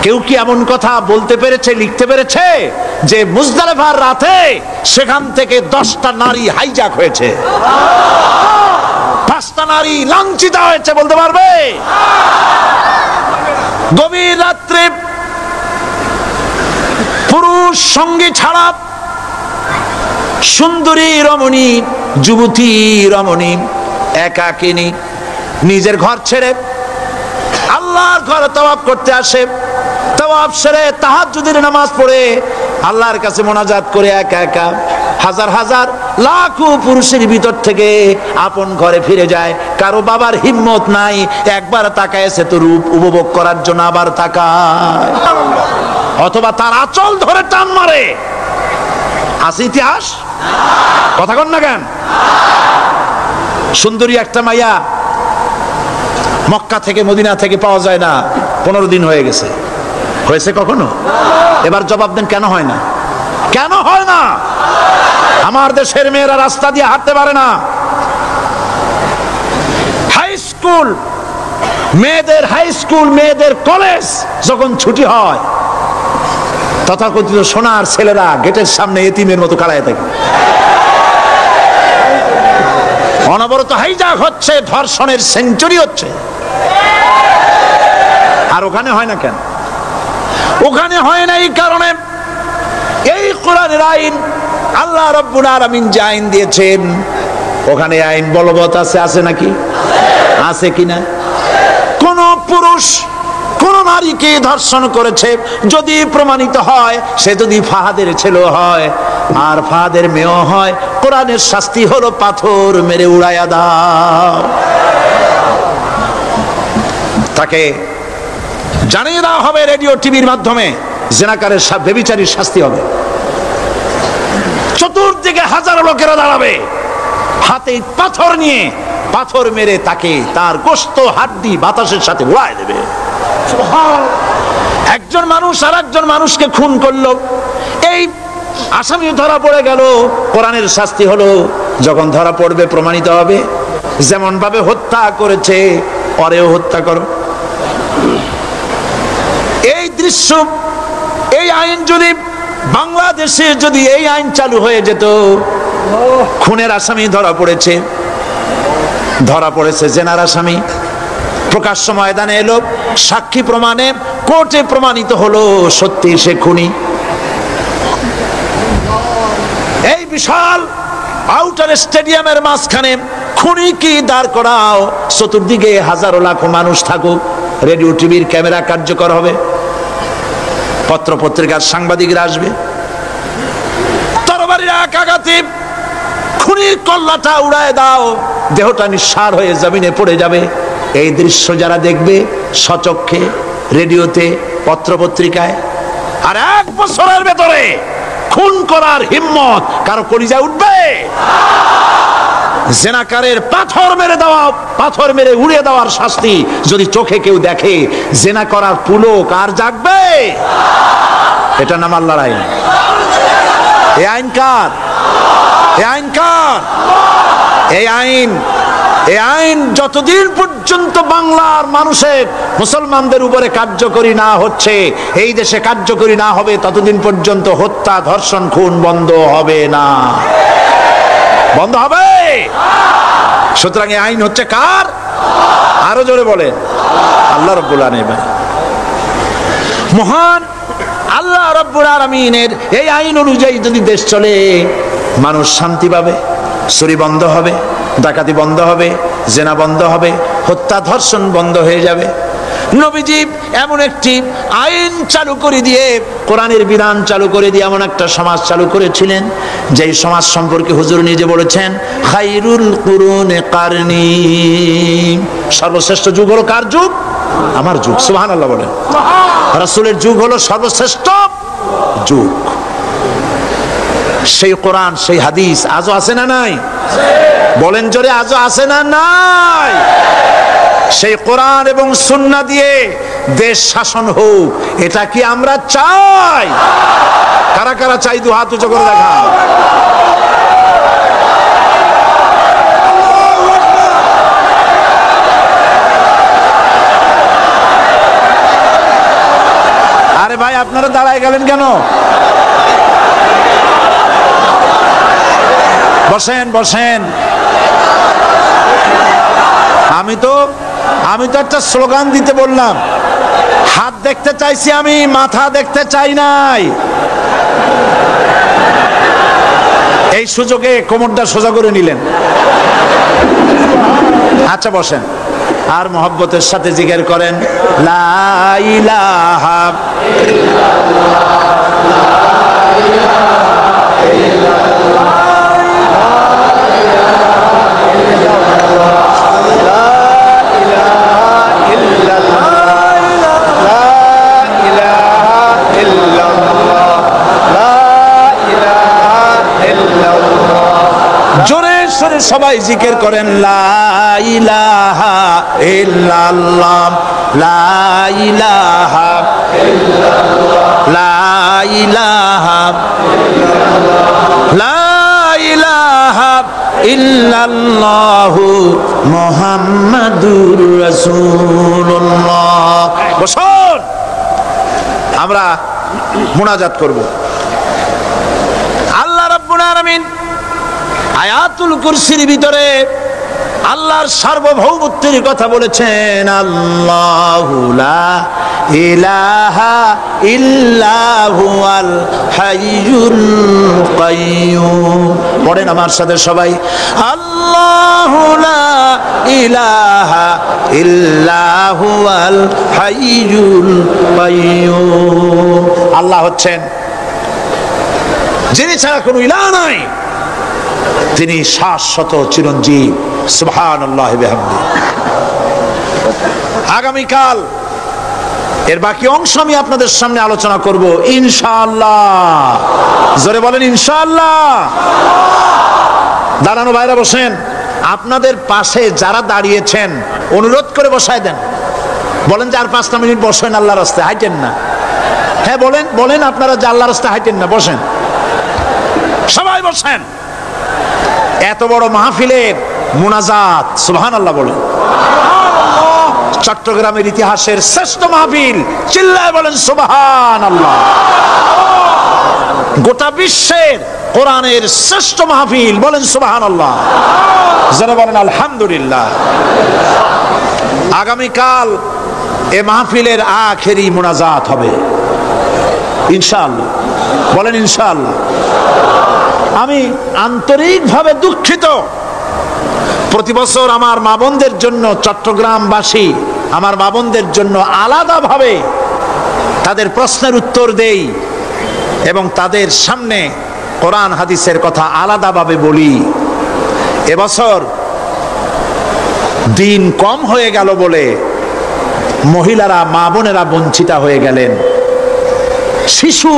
কেউ কি এমন কথা বলতে পেরেছে, লিখতে পেরেছে যে মুজদালিফার রাতে সেখান থেকে 10টা নারী হাইজ্যাক হয়েছে, 5টা নারী লাঞ্ছিত হয়েছে? বলতে পারবে? গভীর রাত্রে পুরুষ সঙ্গী ছাড়া সুন্দরী রমণী, যুবতী রমণী একাকিনী নিজের ঘর ছেড়ে আল্লাহর ঘরে তাওয়াফ করতে আসে। তাওয়াফ সেরে তাহাজ্জুদের নামাজ পড়ে আল্লাহর কাছে মোনাজাত করে একা একা হাজার হাজার লাখো পুরুষের ভিতর থেকে আপন ঘরে ফিরে যায়। কারো বাবার হিম্মত নাই একবার তাকায় সে তো রূপ উপভোগ করার জন্য আবার তাকায়, অথবা তার আঁচল ধরে টান মারে। আছে ইতিহাস? কথা কন না কেন? সুন্দরী একটা মাইয়া মক্কা থেকে, মদিনা থেকে পাওয়া যায় না, 15 দিন হয়ে গেছে। হয়েছে কখনো? এবার জবাব দেন, কেন হয় না? কেন হয় না? আমার দেশের মেয়েরা রাস্তা দিয়ে হাঁটতে পারে না। হাই স্কুল মেয়েদের, হাই স্কুল মেয়েদের কলেজ যখন ছুটি হয়, তথাকথিত সোনার ছেলেরা গেটের সামনে এতিমের মতো কাড়ায় থাকে। অনবরত হাইজ্যাক হচ্ছে, ধর্ষণের সেঞ্চুরি হচ্ছে। আর ওখানে হয় না কেন? ওখানে হয় না এই কারণে এই কোরআনের আইন আল্লাহ রাব্বুল আলামিন যে আইন দিয়েছেন ওখানে আইন বলবৎ আছে নাকি? আছে কিনা? কোন পুরুষ কোন নারীকে ধর্ষণ করেছে যদি প্রমাণিত হয়, সে যদি ফাহাদের ছেলে হয় আর ফাহাদের মেয়ে হয়, কোরআনের শাস্তি হলো পাথর মেরে উড়াইয়া দাও। তাকে জানিয়ে দেওয়া হবে রেডিও টিভির মাধ্যমে জেনাকারের ব্যভিচারীর শাস্তি হবে। চতুর্দিকে হাজারো লোকেরা দাঁড়াবে, হাতে পাথর নিয়ে পাথর মেরে তাকে তার গোশত হাড্ডি বাতাসের সাথে উড়ায় দেবে। একজন মানুষ আর একজন মানুষকে খুন করলো, এই আসামি ধরা পড়ে গেল, কোরআনের শাস্তি হলো যখন ধরা পড়বে প্রমাণিত হবে যেমন ভাবে হত্যা করেছে পরেও হত্যা করো। এই দৃশ্য, এই আইন যদি বাংলাদেশে যদি এই আইন চালু হয়ে যেত, খুনের আসামি ধরা পড়েছে জেনার আসামি, প্রকাশ্য ময়দানে এলো, সাক্ষী প্রমাণে কোর্টে প্রমাণিত হলো সত্যি সে খুনি। এই বিশাল আউটার স্টেডিয়ামের মাঝখানে খুনি কি দাঁড় করাও, চতুর্দিকে হাজারো লাখো মানুষ থাকুক, রেডিও টিভির ক্যামেরা কার্যকর হবে, পত্র পত্রিকার সাংবাদিকরা আসবে, তরবারির এক আঘাতে খুনির কল্লাটা উড়ায় দাও, দেহটা নিঃসার হয়ে জমিনে পড়ে যাবে। এই দৃশ্য যারা দেখবে সচক্ষে, রেডিওতে, পত্র পত্রিকায়, আর 1 বছরের ভেতরে খুন করার হিম্মত কারো কলিজায় উঠবে? জেনাকারের পাথর মেরে উড়িয়ে দেওয়ার শাস্তি যদি চোখে কেউ দেখে, জেনা করার পুলক আর জাগবে? এটা নাম আল্লাহর আইন। এই আইন কার? এই আইন যতদিন পর্যন্ত বাংলার মানুষের মুসলমানদের উপরে কার্যকরী না হচ্ছে, এই দেশে কার্যকরী না হবে, ততদিন পর্যন্ত হত্যা, ধর্ষণ, খুন বন্ধ হবে না। বন্ধ হবে। সুতরাং এই আইন হচ্ছে কার? আরো জোরে বলে, আল্লাহ রাব্বুল আলামিন। মহান আল্লাহ রাব্বুল আলামিনের এই আইন অনুযায়ী যদি দেশ চলে, মানুষ শান্তি পাবে, চুরি বন্ধ হবে, ডাকাতি বন্ধ হবে, জেনা বন্ধ হবে, হত্যা ধর্ষণ বন্ধ হয়ে যাবে। নবীজি এমন একটি আইন চালু করে দিয়ে, কোরআনের বিধান চালু করে দিয়ে এমন একটা সমাজ চালু করেছিলেন, যেই সমাজ সম্পর্কে হুজুর নিজে বলেছেন, খায়রুল কুরুনে কারনি, সর্বশ্রেষ্ঠ যুগ হলো কার যুগ? আমার যুগ। সুবহানাল্লাহ বলেন। রাসূলের যুগ হলো সর্বশ্রেষ্ঠ যুগ। সেই কোরআন, সেই হাদিস আজও আছে না নাই? বলেন জোরে, আজও আছে না নাই? সেই কোরআন এবং সুন্নাহ দিয়ে দেশ শাসন হোক, এটা কি আমরা চাই? কারা কারা চাই? দু হাত উঁচু করে দেখান। আরে ভাই, আপনারা দাঁড়ায় গেলেন কেন? বসেন বসেন। আমি তো একটা স্লোগান দিতে বললাম, হাত দেখতে চাইছি আমি, মাথা দেখতে চাই নাই। এই সুযোগে কোমরটা সোজা করে নিলেন। আচ্ছা বসেন, আর মহব্বতের সাথে জিকির করেন, লা ইলাহা সবাই জিকির করেন, লা ইলাহা ইল্লাল্লাহ, লা ইলাহা ইল্লাল্লাহ, লা ইলাহা ইল্লাল্লাহ, লা ইলাহা ইল্লাল্লাহু মুহাম্মাদুর রাসূলুল্লাহ। বসুন, আমরা মুনাজাত করব। আল্লাহ রাব্বুল আলামিন আয়াতুল কুরসির ভিতরে আল্লাহর সার্বভৌমত্বের কথা বলেছেন, আল্লাহু লা ইলাহা ইল্লা হুয়াল হাইয়ুল কাইয়্যুম। পড়েন আমার সাথে সবাই, আল্লাহু লা ইলাহা ইল্লা হুয়াল হাইয়ুল কাইয়্যুম। আল্লাহ হচ্ছেন যিনি ছাড়া কোনো ইলাহ নাই, তিনি শাশ্বত চিরঞ্জীব। সুবহানাল্লাহ বিহামদি। আগামীকাল এর বাকি অংশ আমি আপনাদের সামনে আলোচনা করব ইনশাআল্লাহ। জোরে বলেন ইনশাআল্লাহ। দাঁড়ানো ভাইরা বসেন, আপনাদের পাশে যারা দাঁড়িয়েছেন অনুরোধ করে বসায় দেন। বলেন যে আর 5টা মিনিট বসেন, আল্লাহর রাস্তায় হাঁটেন না। হ্যাঁ বলেন, বলেন আপনারা যে আল্লাহর রাস্তায় হাঁটেন না, বসেন, সবাই বসেন। এত বড় মাহফিলের মুনাজাত, সুবহানাল্লাহ বলেন। চট্টগ্রামের ইতিহাসের শ্রেষ্ঠ মাহফিল, চিল্লায় বলেন সুবহানাল্লাহ। গোটা বিশ্বের কোরআনের শ্রেষ্ঠ মাহফিল, বলেন সুবহানাল্লাহ। যারা বলেন আলহামদুলিল্লাহ। আগামীকাল এ মাহফিলের আখেরি মুনাজাত হবে ইনশাআল্লাহ, বলেন ইনশাআল্লাহ। আমি আন্তরিকভাবে দুঃখিত, প্রতি বছর আমার মা বোনদের জন্য, চট্টগ্রামবাসী আমার মা বোনদের জন্য আলাদাভাবে তাদের প্রশ্নের উত্তর দেই এবং তাদের সামনে কোরআন হাদিসের কথা আলাদাভাবে বলি। এবছর দিন কম হয়ে গেল বলে মহিলারা, মা বোনেরা বঞ্চিতা হয়ে গেলেন। শিশু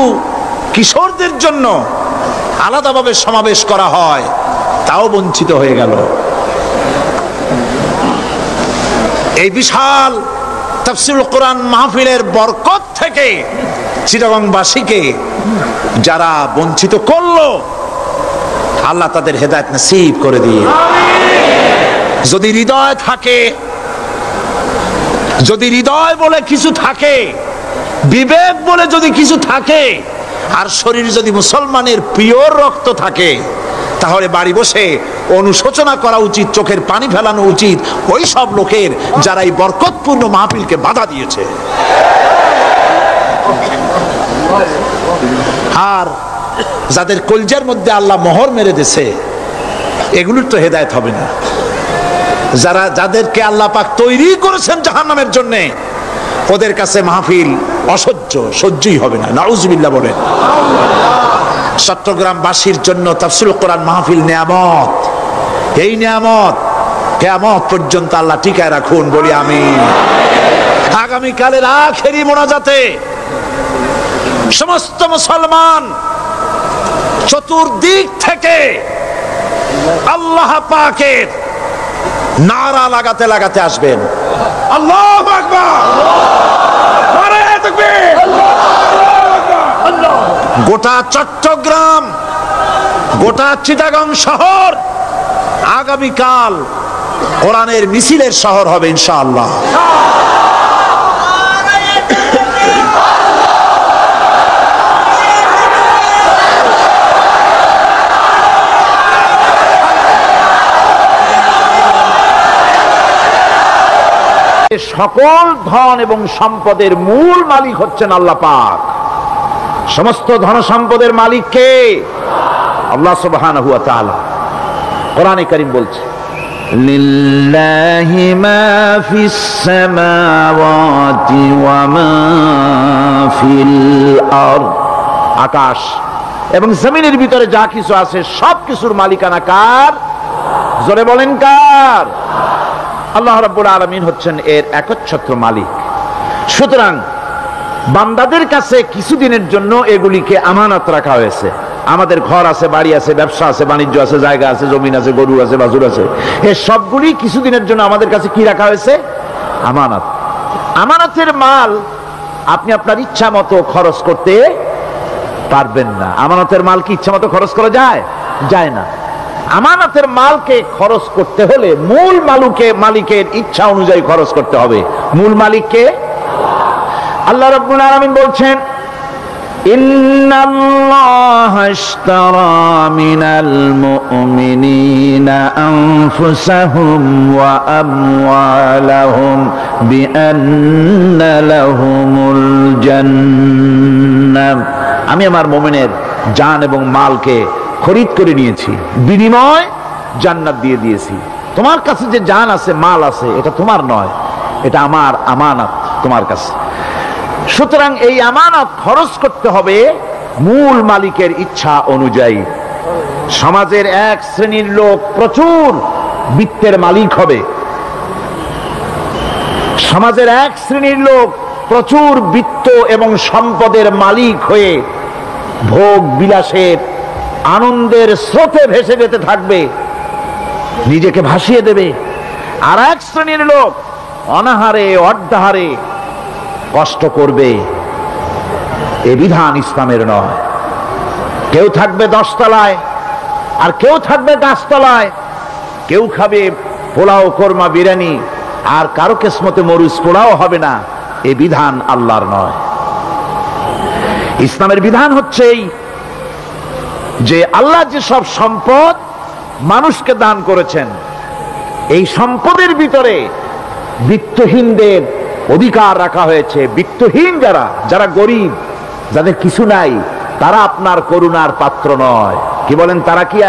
কিশোরদের জন্য আলাদাভাবে সমাবেশ করা হয়, তাও বঞ্চিত হয়ে গেল। এই বিশাল তাফসীরুল কোরআন মাহফিলের বরকত থেকে চিটাগংবাসীকে যারা বঞ্চিত করলো, আল্লাহ তাদের হেদায়েত নসিব করে দিয়ে। যদি হৃদয় থাকে, যদি হৃদয় বলে কিছু থাকে, বিবেক বলে যদি কিছু থাকে, আর শরীর যদি মুসলমানের পিওর রক্ত থাকে, তাহলে বাড়ি বসে অনুশোচনা করা উচিত, চোখের পানি ফেলানো উচিত ওই সব লোকের যারা এই বরকতপূর্ণ মাহফিলকে বাধা দিয়েছে। আর যাদের কলজার মধ্যে আল্লাহ মোহর মেরে দিয়েছে, এগুলোর তো হেদায়েত হবে না। যাদেরকে আল্লাহ পাক তৈরি করেছেন জাহান্নামের জন্য, ওদের কাছে মাহফিল অসহ্য, সহ্যই হবে না। নাউজুবিল্লাহ বলেন। চট্টগ্রামবাসীর জন্য তাফসীরুল কোরআন মাহফিল নিয়ামত। এই নিয়ামত কিয়ামত পর্যন্ত আল্লাহ টিকায় রাখুন, বলি আমিন। আগামীকালের আখেরি মোনাজাতে সমস্ত মুসলমান চতুর্দিক থেকে আল্লাহ পাকের নারা লাগাতে লাগাতে আসবেন। আল্লাহু আকবার, নারায়ে তাকবীর। গোটা চট্টগ্রাম, গোটা চিটাগং শহর আগামীকাল কোরআনের মিছিলের শহর হবে ইনশাআল্লাহ। সকল ধন এবং সম্পদের মূল মালিক হচ্ছেন আল্লাহ পাক। সমস্ত ধন সম্পদের মালিক কে? আল্লাহ সুবহানাহু ওয়া তাআলা। কোরআনে কারীম বলছে, লিল্লাহি মা ফিস সামাওয়াতি ওয়া মা ফিল আরদ। আকাশ এবং জমিনের ভিতরে যা কিছু আছে সব কিছুর মালিকানা কার? জোরে বলেন কার? আল্লাহ রাব্বুল আলামিন হচ্ছেন এর একচ্ছত্র মালিক। সুতরাং বান্দাদের কাছে কিছুদিনের জন্য এগুলিকে আমানত রাখা হয়েছে। আমাদের ঘর আছে, বাড়ি আছে, ব্যবসা আছে, বাণিজ্য আছে, জায়গা আছে, জমিন আছে, গরু আছে, বাছুর আছে, এই সবগুলি কিছুদিনের জন্য আমাদের কাছে কি রাখা হয়েছে? আমানত। আমানতের মাল আপনি আপনার ইচ্ছা মতো খরচ করতে পারবেন না। আমানতের মাল কি ইচ্ছা মতো খরচ করা যায়? যায় না। আমানতের মালকে খরচ করতে হলে মূল মালিকের ইচ্ছা অনুযায়ী খরচ করতে হবে। মূল মালিককে আল্লাহ রাব্বুল আলামিন বলছেন, ইন্নাল্লাহা ইশতারা মিনাল মুমিনিনা আনফুসাহুম ওয়া আমওয়ালাহুম বিআন্না লাহুমুল জান্নাহ। আমি আমার মুমিনের জান এবং মালকে খরিদ করে নিয়েছি, বিনিময় জান্নাত দিয়ে দিয়েছি। তোমার কাছে যে জান আছে, মাল আছে, এটা তোমার নয়, এটা আমার আমানত তোমার কাছে। সুতরাং এই আমানত খরচ করতে হবে মূল মালিকের ইচ্ছা অনুযায়ী। সমাজের এক শ্রেণীর লোক প্রচুর বিত্তের মালিক হবে, সমাজের এক শ্রেণীর লোক প্রচুর বিত্ত এবং সম্পদের মালিক হয়ে ভোগ বিলাসের আনন্দের স্রোতে ভেসে যেতে থাকবে, নিজেকে ভাসিয়ে দেবে। আর এক শ্রেণীর লোক অনাহারে অর্ধাহারে কষ্ট করবে। এ বিধান ইসলামের নয়। কেউ থাকবে 10 তলায় আর কেউ থাকবে গাছতলায়, কেউ খাবে পোলাও কোরমা বিরিয়ানি আর কারো কিসমতে মরুচ পোড়াও হবে না। এ বিধান আল্লাহর নয়। ইসলামের বিধান হচ্ছে এই যে আল্লাহ যে সব সম্পদ মানুষকে দান করেছেন, এই সম্পদের ভিতরে বিত্তহীনদের অধিকার রাখা হয়েছে। বিত্তহীন যারা, যারা গরিব, যাদের কিছু নাই, তারা আপনার করুণার পাত্র নয়। কি বলেন, তারা কি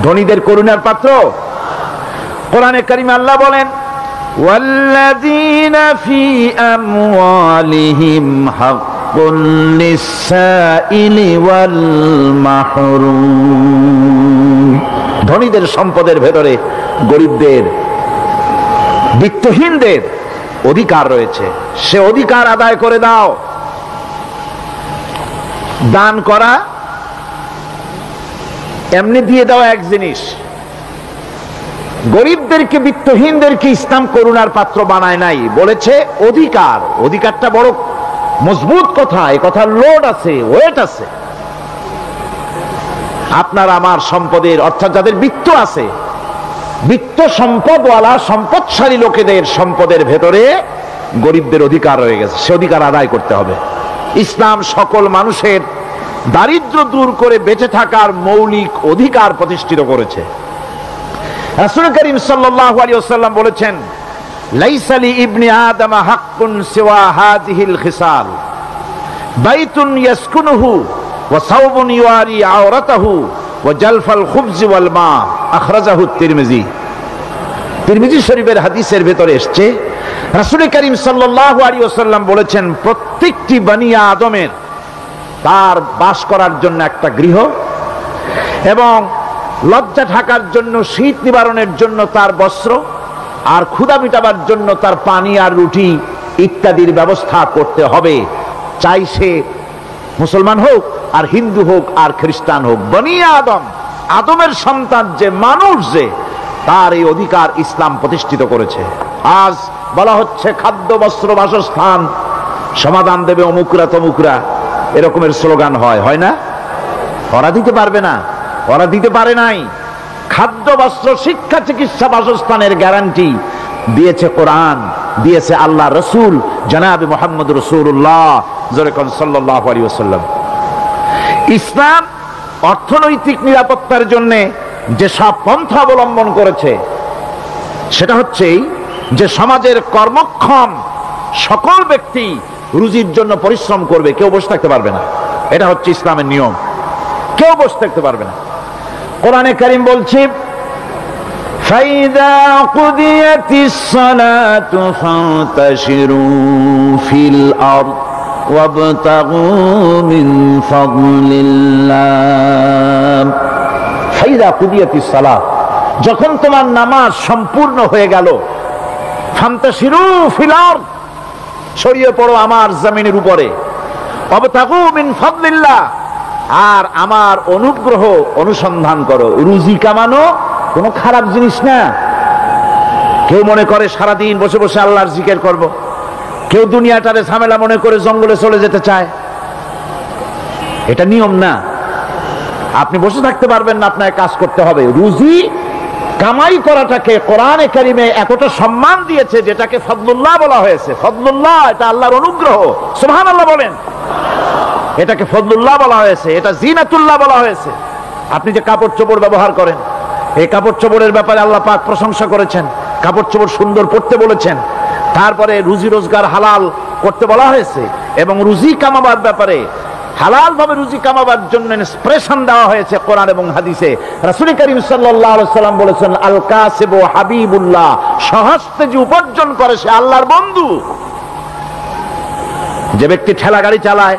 ধনীদের করুণার পাত্র? কোরআনে কারিমে আল্লাহ বলেন, ওয়াল্লাযীনা ফী আমওয়ালিহিম হাক্কুন লিস-সাইলি ওয়াল মাহরুম। ধনীদের সম্পদের ভেতরে গরিবদের, বিত্তহীনদের অধিকার রয়েছে। সে অধিকার আদায় করে দাও। দান করা এমনি দিয়ে দাও এক জিনিস, গরিবদেরকে বিত্তহীনদেরকে ইসলাম করুণার পাত্র বানায় নাই, বলেছে অধিকার। অধিকারটা বড় মজবুত কথা, এই কথার লোড আছে, ওয়েট আছে। আপনার আমার সম্পদের, অর্থাৎ যাদের বিত্ত আছে, বিত্ত সম্পদওয়ালা সম্পদশালী লোকেদের সম্পদের ভেতরে গরিবদের অধিকার রয়ে গেছে, সে অধিকার আদায় করতে হবে। ইসলাম সকল মানুষের দারিদ্র দূর করে বেঁচে থাকার মৌলিক অধিকার প্রতিষ্ঠিত করেছে। রাসূল করিম সাল্লাল্লাহু আলাইহি ওয়াসাল্লাম বলেছেন, লাইসা লি ইবনি আদম হাক্কুন সিওয়া হাযিহিল খিসাল, বাইতুন ইয়াসকুনুহু ওয়া সাওবুন ইউয়ারি আওরাতাহু ওয়া জালফাল খুবজি ওয়াল মা। আখরাজাহু তিরমিজি। তিরমিজি শরীফের হাদিসের ভেতরে এসেছে, রাসূল করিম সাল্লাল্লাহু আলাইহি ওয়াসাল্লাম বলেছেন, প্রত্যেকটি বনি আদমের তার বাস করার জন্য একটা গৃহ, এবং লজ্জা ঢাকার জন্য, শীত নিবারণের জন্য তার বস্ত্র, আর ক্ষুধা মিটাবার জন্য তার পানি আর রুটি ইত্যাদির ব্যবস্থা করতে হবে। চাই সে মুসলমান হোক আর হিন্দু হোক আর খ্রিস্টান হোক, বনি আদম, আদমের সন্তান যে মানুষ, যে তার এই অধিকার ইসলাম প্রতিষ্ঠিত করেছে। আজ বলা হচ্ছে খাদ্য বস্ত্র বাসস্থান সমাধান দেবে অমুকরা তমুকরা, এরকমের স্লোগান হয় না? ওরা দিতে পারবে না, ওরা দিতে পারে নাই। খাদ্য বস্ত্র শিক্ষা চিকিৎসা বাসস্থানের গ্যারান্টি দিয়েছে কোরআন, দিয়েছে আল্লাহ রসুল জনাবে মুহাম্মদ রাসূলুল্লাহ সাল্লাল্লাহু আলাইহি ওয়াসাল্লাম। ইসলাম অর্থনৈতিক নিরাপত্তার জন্য যে সব পন্থা অবলম্বন করেছে, সেটা হচ্ছে যে সমাজের কর্মক্ষম সকল ব্যক্তি রুজির জন্য পরিশ্রম করবে, কেউ বসে থাকতে পারবে না। এটা হচ্ছে ইসলামের নিয়ম, কেউ বসে থাকতে পারবে না। কোরআনে কারীম বলছে, ফাইযা কুদিয়াতিস সালাতু ফান্তাশিরু ফিল আরদ ওয়াবতাগু মিন ফাদলিল্লাহ। ফাইযা কুদিয়াতিস সালাত, যখন তোমার নামাজ সম্পূর্ণ হয়ে গেল, ফান্তাশিরু ফিল আরদ, ছড়িয়ে পড়ো আমার জমিনের উপরে, ওয়াবতাগু মিন ফাদলিল্লাহ, আর আমার অনুগ্রহ অনুসন্ধান করো। রুজি কামানো কোনো খারাপ জিনিস না। কেউ মনে করে সারাদিন বসে বসে আল্লাহর জিকির করব, কেউ দুনিয়াটারে ঝামেলা মনে করে জঙ্গলে চলে যেতে চায়। এটা নিয়ম না। আপনি বসে থাকতে পারবেন না, আপনাকে কাজ করতে হবে। রুজি কামাই করাটাকে কোরআনে কারিমে এতটা সম্মান দিয়েছে, যেটাকে ফদলুল্লাহ বলা হয়েছে। ফদলুল্লাহ, এটা আল্লাহর অনুগ্রহ। সুবহানাল্লাহ বলেন। এটাকে ফজলুল্লাহ বলা হয়েছে, এটা জিনাতুল্লাহ বলা হয়েছে। আপনি যে কাপড় চোপড় ব্যবহার করেন, এই কাপড় চোপড়ের ব্যাপারে আল্লাহ পাক প্রশংসা করেছেন, কাপড় চোপড় সুন্দর পরতে বলেছেন। তারপরে রুজি রোজগার হালাল করতে বলা হয়েছে, এবং রুজি কামাবার ব্যাপারে হালাল ভাবে রুজি কামাবার জন্য ইন্সপিরেশন দেওয়া হয়েছে কোরআন এবং হাদিসে। রাসূল করিম সাল্লাল্লাহু আলাইহি সাল্লাম বলেছেন, আল কাসিবু হাবিবুল্লাহ, সহজে যে উপার্জন করে সে আল্লাহর বন্ধু। যে ব্যক্তি ঠেলা গাড়ি চালায়,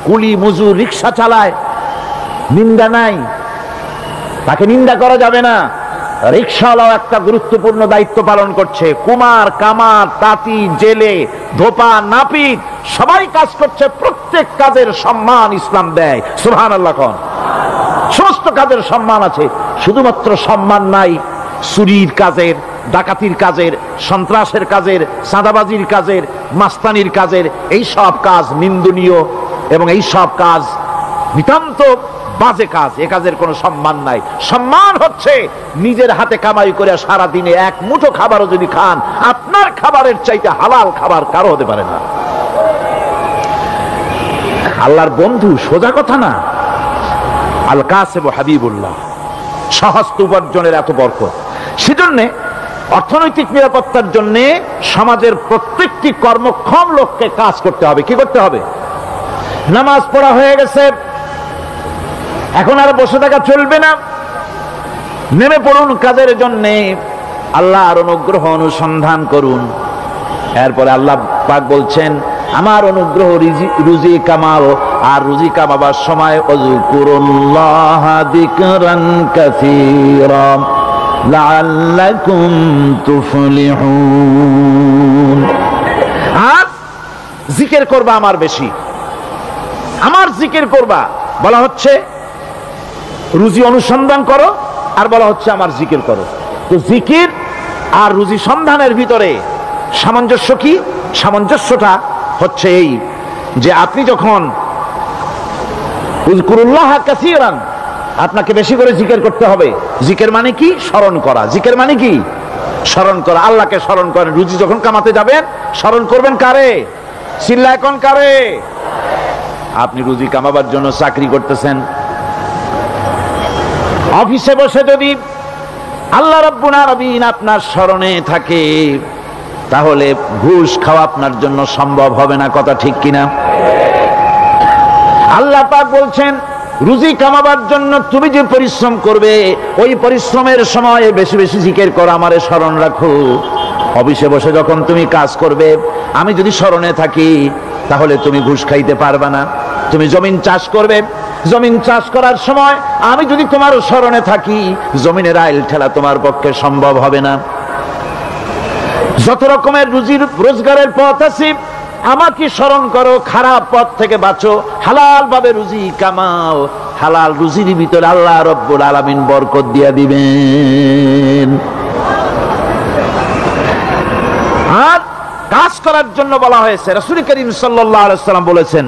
কুলি মজুর রিকশা চালায়, নিন্দা নাই, তাকে নিন্দা করা যাবে না। রিকশাওয়ালাও একটা গুরুত্বপূর্ণ দায়িত্ব পালন করছে। কুমার, কামার, তাঁতি, জেলে, ধোপা, নাপিত সবাই কাজ করছে। প্রত্যেক কাজের সম্মান ইসলাম দেয়। সুবহানাল্লাহ কোন। সমস্ত কাজের সম্মান আছে, শুধুমাত্র সম্মান নাই চুরির কাজের, ডাকাতির কাজের, সন্ত্রাসের কাজের, চাঁদাবাজির কাজের, মাস্তানির কাজের। এই সব কাজ নিন্দনীয় এবং এই সব কাজ নিতান্ত বাজে কাজ। এ কাজের কোনো সম্মান নাই। সম্মান হচ্ছে নিজের হাতে কামাই করে সারা দিনে এক মুঠো খাবারও যদি খান, আপনার খাবারের চাইতে হালাল খাবার কারো হতে পারে না। আল্লাহর বন্ধু সোজা কথা না। আল কাসিবু হাবিবুল্লাহ, সহজ উপার্জনের এত বরকত। সেজন্য অর্থনৈতিক নিরাপত্তার জন্য সমাজের প্রত্যেকটি কর্মক্ষম লোককে কাজ করতে হবে। কি করতে হবে? নামাজ পড়া হয়ে গেছে, এখন আর বসে থাকা চলবে না, নেমে পড়ুন কাজের জন্য, আল্লাহর অনুগ্রহ অনুসন্ধান করুন। এরপরে আল্লাহ পাক বলছেন, আমার অনুগ্রহ রুজি কামাও, আর রুজি কামাবার সময় ওয়াজকুরুল্লাহ যিকরান কাসীরা লাআল্লাকুম তুফলিহুন। আর জিকির করবা আমার বেশি, আমার জিকির করবা। বলা হচ্ছে রুজি অনুসন্ধান করো, আর বলা হচ্ছে আমার জিকির করো। তো জিকির আর রুজি সন্ধানের ভিতরে সামঞ্জস্য কি? সামঞ্জস্যটা হচ্ছে এই যে আপনি যখন উযকুরুল্লাহ কাসীরান, আপনাকে বেশি করে জিকির করতে হবে। জিকির মানে কি? স্মরণ করা। জিকির মানে কি? স্মরণ করা। আল্লাহকে স্মরণ করেন। রুজি যখন কামাতে যাবেন স্মরণ করবেন কারে? চিল্লায় কোন কারে? আপনি রুজি কামাবার জন্য চাকরি করতেছেন, অফিসে বসে যদি আল্লাহ রাব্বুল আলামিন আপনার স্মরণে থাকে, তাহলে ঘুষ খাওয়া আপনার জন্য সম্ভব হবে না। কথা ঠিক কিনা? আল্লাহ পাক বলছেন, রুজি কামাবার জন্য তুমি যে পরিশ্রম করবে, ওই পরিশ্রমের সময় বেশি বেশি জিকির করো, আমারে স্মরণ রাখো। অফিসে বসে যখন তুমি কাজ করবে, আমি যদি স্মরণে থাকি, তাহলে তুমি ঘুষ খাইতে পারবে না। তুমি জমিন চাষ করবে, জমিন চাষ করার সময় আমি যদি তোমার স্মরণে থাকি, জমিনের আইল ঠেলা তোমার পক্ষে সম্ভব হবে না। যত রকমের রুজির রোজগারের পথ আছে, আমাকে স্মরণ করো, খারাপ পথ থেকে বাঁচো, হালাল ভাবে রুজি কামাও। হালাল রুজির ভিতরে আল্লাহ রব্বুল আলামিন বরকত দিয়া দিবেন। আর কাজ করার জন্য বলা হয়েছে। রাসূল করিম সাল্লাল্লাহু আলাইহি ওয়াসাল্লাম বলেছেন,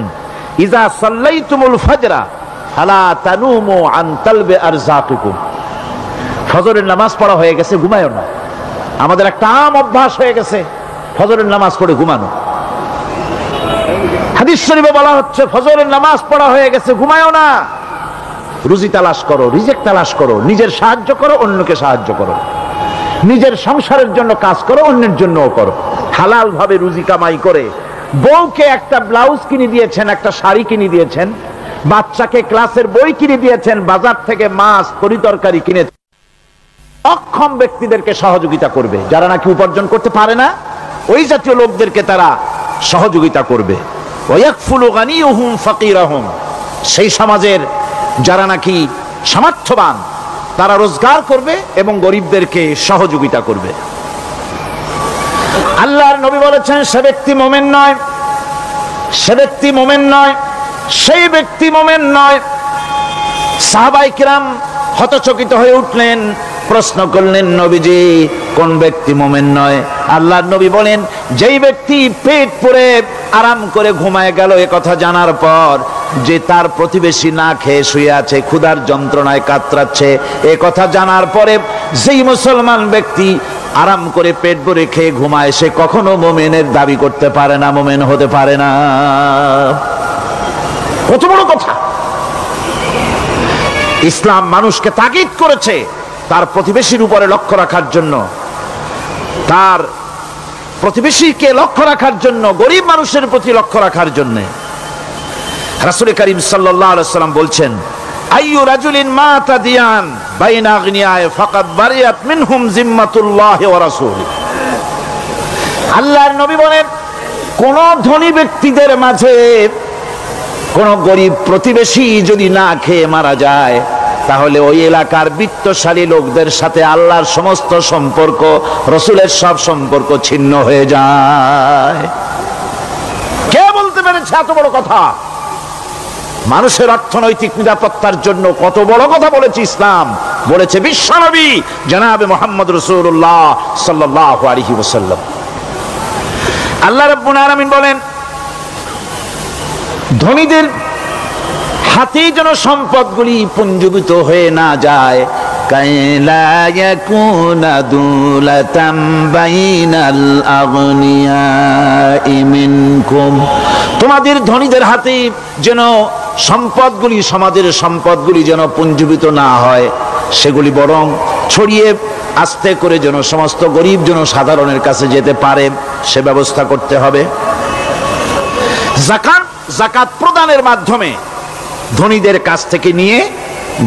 ইজা সাল্লাইতুমুল ফাজরা ফালা তানুমু আন তালবি আরযাকিকুম। ফজরের নামাজ পড়া হয়ে গেছে, ঘুমায়ও না। আমাদের একটা আম অভ্যাস হয়ে গেছে ফজরের নামাজ পড়ে ঘুমানো। হাদিস শরীফে বলা হচ্ছে, ফজরের নামাজ পড়া হয়ে গেছে, ঘুমায়ও না। রুজি তালাশ করো, রিজিক তালাশ করো, নিজের সাহায্য করো, অন্যকে সাহায্য করো, নিজের সংসারের জন্য কাজ করো, অন্যের জন্যও করো। হালাল ভাবে রুজি কামাই করে বউকে একটা ব্লাউজ কিনে দিয়েছেন, একটা শাড়ি কিনে দিয়েছেন, বাচ্চাকে ক্লাসের বই কিনে দিয়েছেন, বাজার থেকে মাছ তরিতরকারি কিনেছেন। অক্ষম ব্যক্তিদেরকে সহযোগিতা করবে, যারা নাকি উপার্জন করতে পারে না, ওই জাতীয় লোকদেরকে তারা সহযোগিতা করবে। ওয়াকফুলু গানিয়ুহুম ফাকিরাহুম, সেই সমাজের যারা নাকি সামর্থ্যবান, তারা রোজগার করবে এবং গরিবদেরকে সহযোগিতা করবে। আল্লাহর নবী বলেছেন, সে ব্যক্তি মুমিন নয়, সে ব্যক্তি মুমিন নয়, সেই ব্যক্তি মুমিন নয়। সাহাবায়ে কিরাম হতচকিত হয়ে উঠলেন, প্রশ্ন করলেন, নবীজি কোন ব্যক্তি মুমিন নয়? আল্লাহর নবী বলেন, যেই ব্যক্তি পেট পুরে আরাম করে ঘুমায় গেল, এ কথা জানার পর যে তার প্রতিবেশী না খেয়ে শুয়ে আছে, ক্ষুধার যন্ত্রণায় কাতরাচ্ছে, এ কথা জানার পরে যেই মুসলমান ব্যক্তি আরাম করে পেট ভরে খেয়ে ঘুমায়, সে কখনো মুমিনের দাবি করতে পারে না, মুমিন হতে পারে না। কত বড় কথা! ইসলাম মানুষকে তাগিদ করেছে তার প্রতিবেশীর উপরে লক্ষ্য রাখার জন্য, তার প্রতিবেশীকে লক্ষ্য রাখার জন্য, গরিব মানুষের প্রতি লক্ষ্য রাখার জন্য। রাসূল করিম সাল্লাল্লাহু আলাইহি ওয়াসাল্লাম বলছেন, আইয়ু রাজুলিন মাতা দিয়ান বাইনা আগনিয়ায়ে ফাকাদ বারিয়াত মিনহুম জিম্মাতুল্লাহি ওয়া রাসূলিহি। আল্লাহর নবী বলেন, কোন ধনী ব্যক্তিদের মাঝে কোন গরিব প্রতিবেশী যদি না খেয়ে মারা যায়, তাহলে ওই এলাকার বিত্তশালী লোকদের সাথে আল্লাহর সমস্ত সম্পর্ক, রসুলের সব সম্পর্ক ছিন্ন হয়ে যায়। কে বলতে পেরেছে এত বড় কথা? মানুষের অর্থনৈতিক নিরাপত্তার জন্য কত বড় কথা বলেছে ইসলাম, বলেছে বিশ্বনবী জনাবে মুহাম্মদ রাসূলুল্লাহ সাল্লাল্লাহু আলাইহি ওয়াসাল্লাম। আল্লাহ রাব্বুল আলামিন বলেন, ধনীদের হাতে যেন সম্পদগুলি পুঞ্জীভূত হয়ে না যায়, কাইলা ইয়াকুনা দুলাতাম বাইনাল আগনিয়াই মিনকুম, তোমাদের ধনীদের হাতে যেন সম্পদগুলি, সমাজের সম্পদগুলি যেন পুঞ্জীভূত না হয়, সেগুলি বরং ছড়িয়ে আস্তে করে যেন সমস্ত গরিব যেন সাধারণের কাছে যেতে পারে, সে ব্যবস্থা করতে হবে। যাকাত প্রদানের মাধ্যমে ধনীদের কাছ থেকে নিয়ে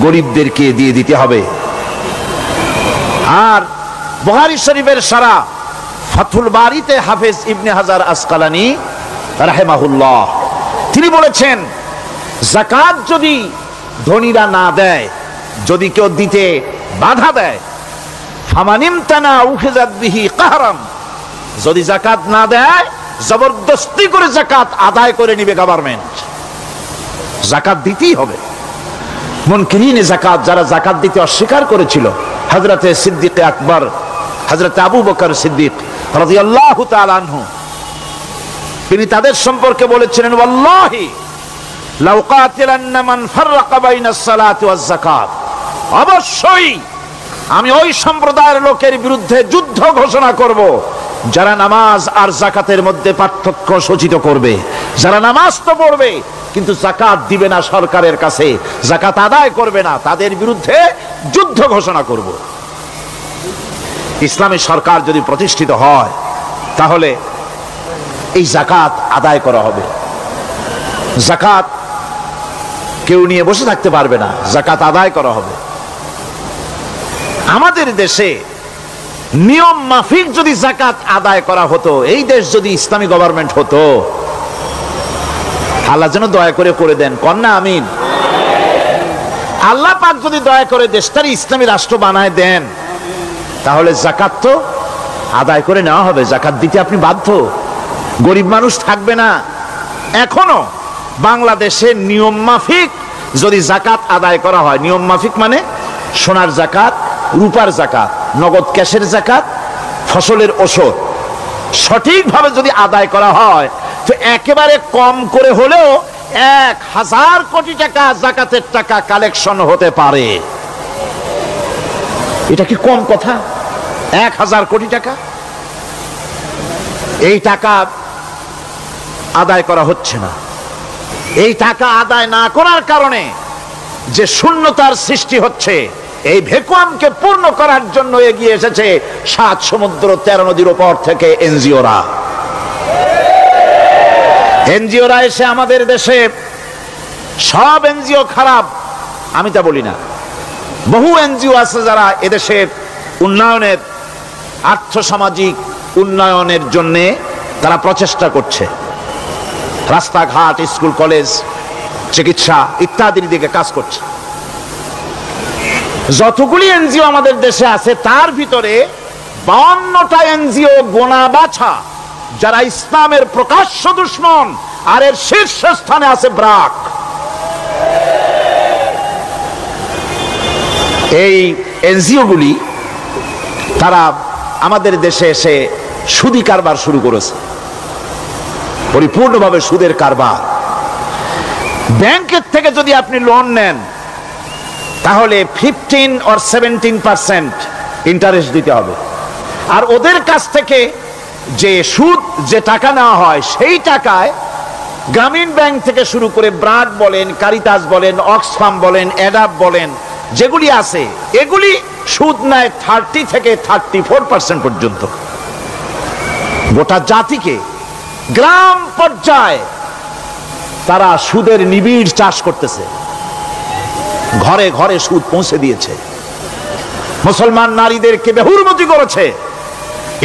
গরিবদেরকে দিয়ে দিতে হবে। আর বুখারী শরীফের সারা ফাথুল বারীতে হাফেজ ইবনে হাজার আসকালানী রাহিমাহুল্লাহ তিনি বলেছেন, যাকাত যদি ধনীরা না দেয়, যদি কেউ দিতে বাধা দেয়, ফামানিমতানা উখিযাত বিহি কাহরাম, যদি যাকাত না দেয় জবরদস্তি করে যাকাত আদায় করে নিবে গভর্নমেন্ট। যাকাত দিতেই হবে। মুনকিরিনে যাকাত, যারা যাকাত দিতে অস্বীকার করেছিল, হযরতে সিদ্দিক আকবর, হযরতে আবু বকর সিদ্দিক রাদিয়াল্লাহু তাআলা আনহু, তিনি তাদের সম্পর্কে বলেছিলেন, ওয়াল্লাহি লাউ কাতিলান্না মান ফাররাকা বাইনাস সালাতি ওয়াজ যাকাত, অবশ্যই আমি ওই সম্প্রদায়ের লোকের বিরুদ্ধে যুদ্ধ ঘোষণা করব যারা নামাজ আর যাকাতের মধ্যে পার্থক্য সূচিত করবে। যারা নামাজ তো পড়বে কিন্তু যাকাত দিবে না সরকারের কাছে, যাকাত আদায় করবে না, তাদের বিরুদ্ধে যুদ্ধ ঘোষণা করব। ইসলামী সরকার যদি প্রতিষ্ঠিত হয়, তাহলে এই যাকাত আদায় করা হবে। যাকাত কেউ নিয়ে বসে থাকতে পারবে না, যাকাত আদায় করা হবে। আমাদের দেশে নিয়ম মাফিক যদি যাকাত আদায় করা হতো, এই দেশ যদি ইসলামী গভর্নমেন্ট হতো, আল্লাহ যেন দয়া করে দেন, কন্যা আমিন। আল্লাহ পাক যদি দয়া করে দেশটার ইসলামী রাষ্ট্র বানায় দেন, তাহলে যাকাত তো আদায় করে নেওয়া হবে, যাকাত দিতে আপনি বাধ্য, গরিব মানুষ থাকবে না। এখনো বাংলাদেশে নিয়ম মাফিক যদি যাকাত আদায় করা হয়, নিয়ম মাফিক মানে সোনার যাকাত, রূপার যাকাত, নগদ ক্যাশের যাকাত, ফসলের ওষুধ, সঠিকভাবে যদি আদায় করা হয়, তো একেবারে কম করে হলেও 1000 কোটি টাকা যাকাতের টাকা কালেকশন হতে পারে। এটা কি কম কথা? 1000 কোটি টাকা, এই টাকা আদায় করা হচ্ছে না। এই টাকা আদায় না করার কারণে যে শূন্যতার সৃষ্টি হচ্ছে, এই ভ্যাকুয়ামকে পূর্ণ করার জন্য এগিয়ে এসেছে 7 সমুদ্র 13 নদীর উপর থেকে এনজিওরা। এনজিওরা এসে আমাদের দেশে, সব এনজিও খারাপ আমি তা বলি না, বহু এনজিও আছে যারা এদেশের উন্নয়নের, আর্থসামাজিক উন্নয়নের জন্য তারা প্রচেষ্টা করছে, রাস্তাঘাট, স্কুল কলেজ, চিকিৎসা ইত্যাদির দিকে কাজ করছে। যতগুলি এনজিও আমাদের দেশে আছে, তার ভিতরে 52টা এনজিও গোনা বাছা যারা ইসলামের প্রকাশ্য দুশমন, আর এর শীর্ষস্থানে আছে ব্রাক। এই এনজিও গুলি তারা আমাদের দেশে এসে সুদি কারবার শুরু করেছে, পরিপূর্ণভাবে সুদের কারবার। ব্যাংকের থেকে যদি আপনি লোন নেন, তাহলে 15 or 17% ইন্টারেস্ট দিতে হবে, আর ওদের কাছ থেকে যে সুদ, যে টাকা নেওয়া হয়, সেই টাকায় গ্রামীণ ব্যাংক থেকে শুরু করে ব্রাড বলেন, কারিতাস বলেন, অক্সফাম বলেন, অ্যাডাপ বলেন, যেগুলি আছে এগুলি সুদ নেয় 30 থেকে 34% পর্যন্ত। গোটা জাতিকে গ্রাম পর্যায়ে তারা সুদের নিবিড় চাষ করতেছে, ঘরে ঘরে সুদ পৌঁছে দিয়েছে, মুসলমান নারীদেরকে বেহুরমতি করেছে,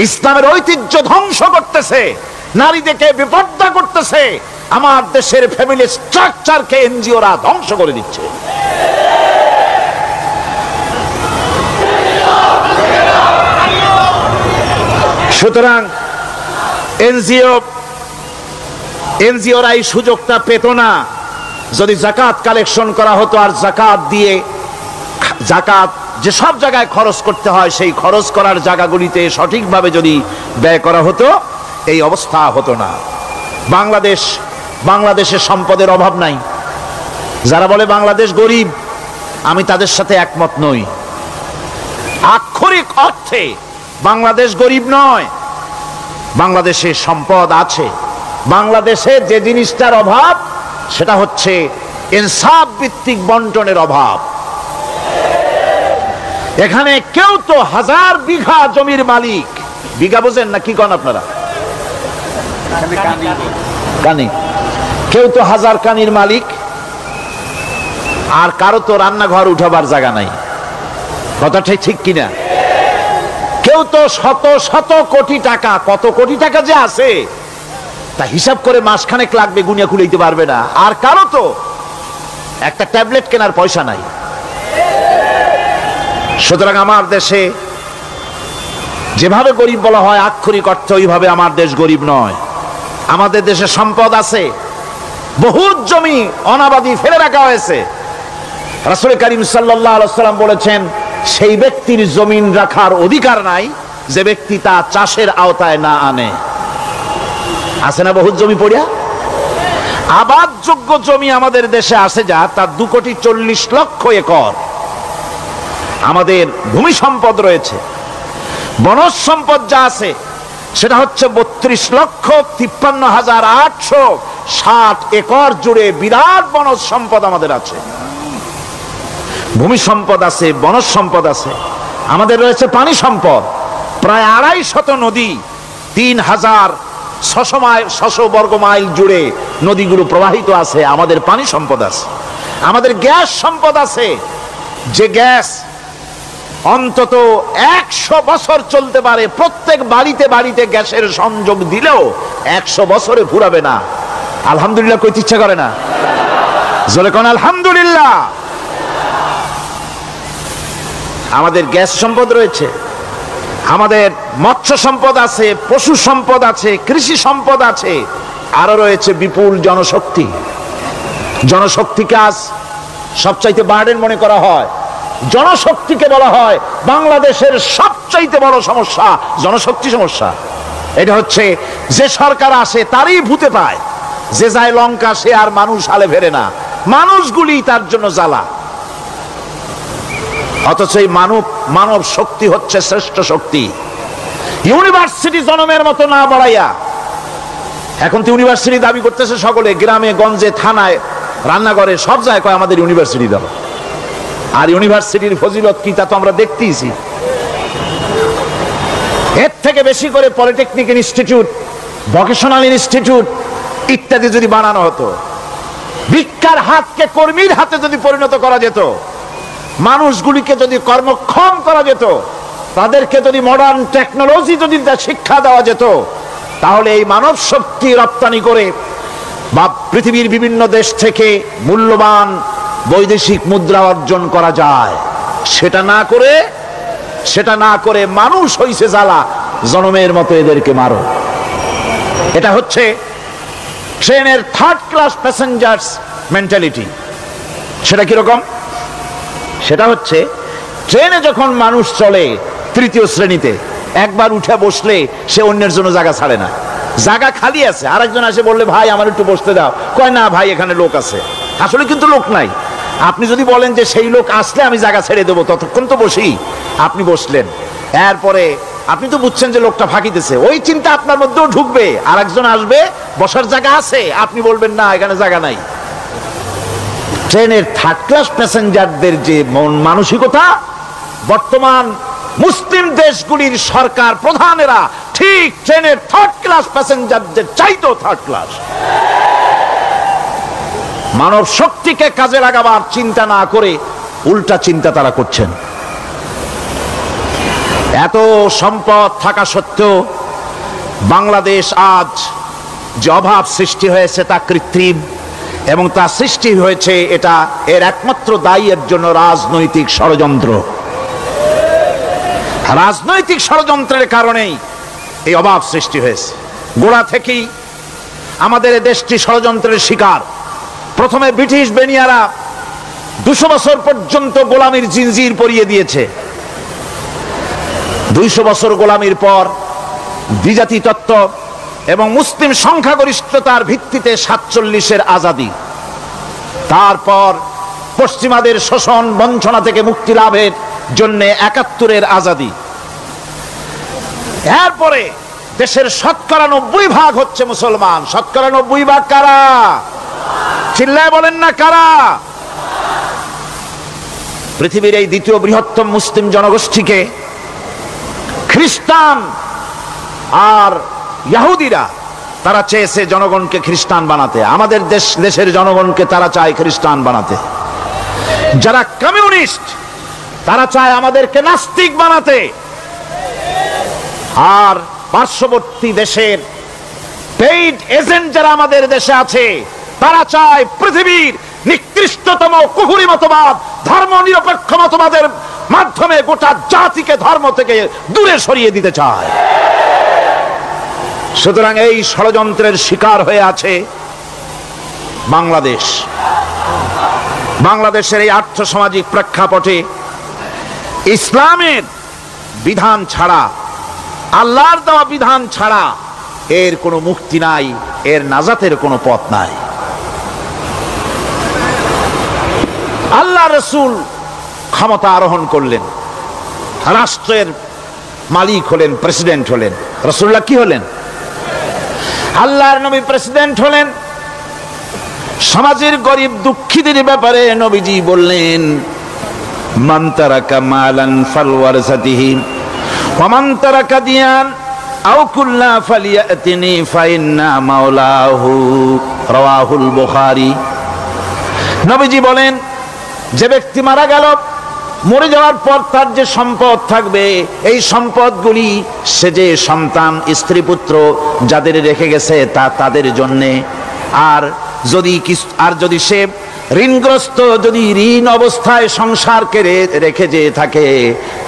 ইসলামের ঐতিহ্য ধ্বংস করতেছে, নারীদেরকে বিপর্দা করতেছে, আমার দেশের ফ্যামিলি স্ট্রাকচারকে এনজিওরা ধ্বংস করে দিচ্ছে। সুতরাং এনজিওরা এই সুযোগটা পেত না। যদি যাকাত কালেকশন করা হতো আর যাকাত দিয়ে যাকাত যে সব জায়গায় খরচ করতে হয় সেই খরচ করার জায়গাগুলিতে সঠিকভাবে যদি ব্যয় করা হতো এই অবস্থা হতো না। বাংলাদেশের সম্পদের অভাব নাই। যারা বলে বাংলাদেশ গরিব, আমি তাদের সাথে একমত নই। আক্ষরিক অর্থে বাংলাদেশ গরিব নয়, বাংলাদেশে সম্পদ আছে। বাংলাদেশে যে জিনিসটার অভাব সেটা হচ্ছে ইনসাফ ভিত্তিক বন্টনের অভাব। এখানে কেউ তো 1000 বিঘা জমির মালিক, বিঘা বোঝেন না কি কন আপনারা? কানি। কেউ তো 1000 কানির মালিক, আর কারো তো রান্নাঘর উঠাবার জায়গা নাই। কথাটাই ঠিক কিনা? কেউ তো শত শত কোটি টাকা, কত কোটি টাকা যে আছে তা হিসাব করে মাসখানেক লাগবে, গুনিয়া খুলাইতে পারবে না। আর কারো তো একটা ট্যাবলেট কেনার পয়সা নাই। সুতরাং আমার দেশে যেভাবে গরিব বলা হয় আক্ষরিক অর্থে ওইভাবে আমার দেশ গরিব নয়। আমাদের দেশে সম্পদ আছে, বহুত জমি অনাবাদি ফেলে রাখা হয়েছে। রাসূল করিম সাল্লাল্লাহু আলাইহি ওয়াসাল্লাম বলেছেন সেই ব্যক্তির জমিন রাখার অধিকার নাই যে ব্যক্তি তা চাষের আওতায় না আনে। আছে না বহুত জমি পড়িয়া? আবাদযোগ্য জমি আমাদের দেশে আছে যা, তার 2,40,00,000 একর। আমাদের ভূমি সম্পদ রয়েছে, বনজ সম্পদ যা আছে সেটা হচ্ছে 32,53,860 একর জুড়ে বিরাট বনজ সম্পদ আমাদের আছে। ভূমি সম্পদ আছে, বনজ সম্পদ আছে। আমাদের রয়েছে পানি সম্পদ, প্রায় 250 নদী, 3,600 বর্গ মাইল জুড়ে নদীগুলো প্রবাহিত আছে। আমাদের পানি সম্পদ আছে। আমাদের গ্যাস সম্পদ আছে, যে গ্যাস অন্তত 100 বছর চলতে পারে। প্রত্যেক বাড়িতে বাড়িতে গ্যাসের সংযোগ দিলেও 100 বছরে ফুরাবে না। আলহামদুলিল্লাহ কইতে ইচ্ছা করে না? জোরে কোন আলহামদুলিল্লাহ। আমাদের গ্যাস সম্পদ রয়েছে, আমাদের মৎস্য সম্পদ আছে, পশু সম্পদ আছে, কৃষি সম্পদ আছে, আরো রয়েছে বিপুল জনশক্তি। জনশক্তিকে আজ সবচাইতে বার্ডেন মনে করা হয়। জনশক্তিকে বলা হয় বাংলাদেশের সবচাইতে বড় সমস্যা, জনশক্তি সমস্যা। এটা হচ্ছে যে সরকার আসে তারই ভূতে পায়, যে যায় লঙ্কা সে আর মানুষ হালে ফেরে না, মানুষগুলি তার জন্য জ্বালা। অথচ এই মানব শক্তি হচ্ছে শ্রেষ্ঠ শক্তি। ইউনিভার্সিটি জনমের মতো না বাড়াইয়া, এখন তো ইউনিভার্সিটি দাবি করতেছে সকলে, গ্রামে গঞ্জে থানায় রান্নাঘরে সব জায়গায় কয় আমাদের ইউনিভার্সিটি দাও। আর ইউনিভার্সিটির ফজিলত কি তা তো আমরা দেখতেইছি। এর থেকে বেশি করে পলিটেকনিক ইনস্টিটিউট, ভোকেশনাল ইনস্টিটিউট ইত্যাদি যদি বানানো হতো, ভিক্ষার হাতকে কর্মীর হাতে যদি পরিণত করা যেত, মানুষগুলিকে যদি কর্মক্ষম করা যেত, তাদেরকে যদি মডার্ন টেকনোলজি যদি শিক্ষা দেওয়া যেত, তাহলে এই মানব শক্তি রপ্তানি করে বা পৃথিবীর বিভিন্ন দেশ থেকে মূল্যবান বৈদেশিক মুদ্রা অর্জন করা যায়। সেটা না করে মানুষ হইছে জ্বালা, জনমের মতো এদেরকে মারো। এটা হচ্ছে ট্রেনের 3rd ক্লাস প্যাসেঞ্জার্স মেন্টালিটি। সেটা কিরকম? সেটা হচ্ছে ট্রেনে যখন মানুষ চলে 3য় শ্রেণীতে, একবার উঠে বসলে সে অন্যের জন্য জায়গা ছাড়ে না। জায়গা খালি আছে, আরেকজন আসে বললে ভাই আমার একটু বসতে দাও, কয় না ভাই এখানে লোক আছে। আসলে কিন্তু লোক নাই। আপনি যদি বলেন যে সেই লোক আসলে আমি জায়গা ছেড়ে দেবো, ততক্ষণ তো বসি, আপনি বসলেন। এরপরে আপনি তো বুঝছেন যে লোকটা ফাঁকিতেছে, ওই চিন্তা আপনার মধ্যেও ঢুকবে, আর একজন আসবে, বসার জায়গা আছে, আপনি বলবেন না এখানে জায়গা নাই। ট্রেনের থার্ড ক্লাস প্যাসেঞ্জারদের যে মন মানসিকতা, বর্তমান মুসলিম দেশগুলির সরকার প্রধানেরা ঠিক ট্রেনের থার্ড ক্লাস প্যাসেঞ্জারদের চাইতো থার্ড ক্লাস। মানব শক্তিকে কাজে লাগাবার চিন্তা না করে উল্টা চিন্তা তারা করছেন। এত সম্পদ থাকা সত্ত্বেও বাংলাদেশ আজ যে অভাব সৃষ্টি হয়েছে তা কৃত্রিম, এবং তা সৃষ্টি হয়েছে এটা এর একমাত্র দায়ী এর জন্য রাজনৈতিক ষড়যন্ত্র। রাজনৈতিক ষড়যন্ত্রের কারণেই এই অভাব সৃষ্টি হয়েছে। গোড়া থেকেই আমাদের দেশটি ষড়যন্ত্রের শিকার। প্রথমে ব্রিটিশ বেনিয়ারা 200 বছর পর্যন্ত গোলামির জিনজির পরিয়ে দিয়েছে। 200 বছর গোলামির পর দ্বিজাতি তত্ত্ব এবং মুসলিম সংখ্যাগরিষ্ঠতার ভিত্তিতে 47-এর আজাদি, তারপর পশ্চিমাদের শোষণ বঞ্চনা থেকে মুক্তি লাভের জন্য 71-এর আজাদি, এরপরে দেশের 90% হচ্ছে মুসলমান। 90% কারা? চিল্লায় বলেন না কারা? পৃথিবীর এই দ্বিতীয় বৃহত্তম মুসলিম জনগোষ্ঠীকে খ্রিস্টান আর ইহুদিরা তারা চেয়েছে জনগণকে খ্রিস্টান বানাতে। আমাদের দেশের জনগণকে তারা চায় খ্রিস্টান বানাতে। যারা কমিউনিস্ট তারা চায় আমাদেরকে নাস্তিক বানাতে। আর পার্শ্ববর্তী দেশের পেইড এজেন্ট যারা আমাদের দেশে আছে তারা চায় পৃথিবীর নিকৃষ্টতম কুফরি মতবাদ, ধর্ম নিরপেক্ষ মতবাদের মাধ্যমে গোটা জাতিকে ধর্ম থেকে দূরে সরিয়ে দিতে চায়। সুতরাং এই ষড়যন্ত্রের শিকার হয়ে আছে বাংলাদেশ। বাংলাদেশের এই আর্থসামাজিক প্রেক্ষাপটে ইসলামের বিধান ছাড়া, আল্লাহর দেওয়া বিধান ছাড়া এর কোনো মুক্তি নাই, এর নাজাতের কোনো পথ নাই। আল্লাহ রসুল ক্ষমতা আরোহণ করলেন, রাষ্ট্রের মালিক হলেন, প্রেসিডেন্ট হলেন। রাসূলুল্লাহ কি হলেন? আল্লাহর নবী প্রেসিডেন্ট হলেন। সমাজের গরিব দুঃখীদের ব্যাপারে নবীজি বললেন, মান তারাকা মালান ফালওয়ারসাতিহি ওয়া মান তারাকা দিয়ান আও কুল্লা ফালিয়াতিনি ফাইন্না মাওলাহু, রাওয়াহুল বুখারী। নবীজি বলেন, যে ব্যক্তি মারা গেল, মরে যাওয়ার পর তার যে সম্পদ থাকবে, এই সম্পদগুলি সে যে সন্তান স্ত্রী পুত্র যাদের রেখে গেছে তা তাদের জন্যে। আর যদি সে ঋণগ্রস্ত, যদি ঋণ অবস্থায় সংসারকে রেখে যে থাকে,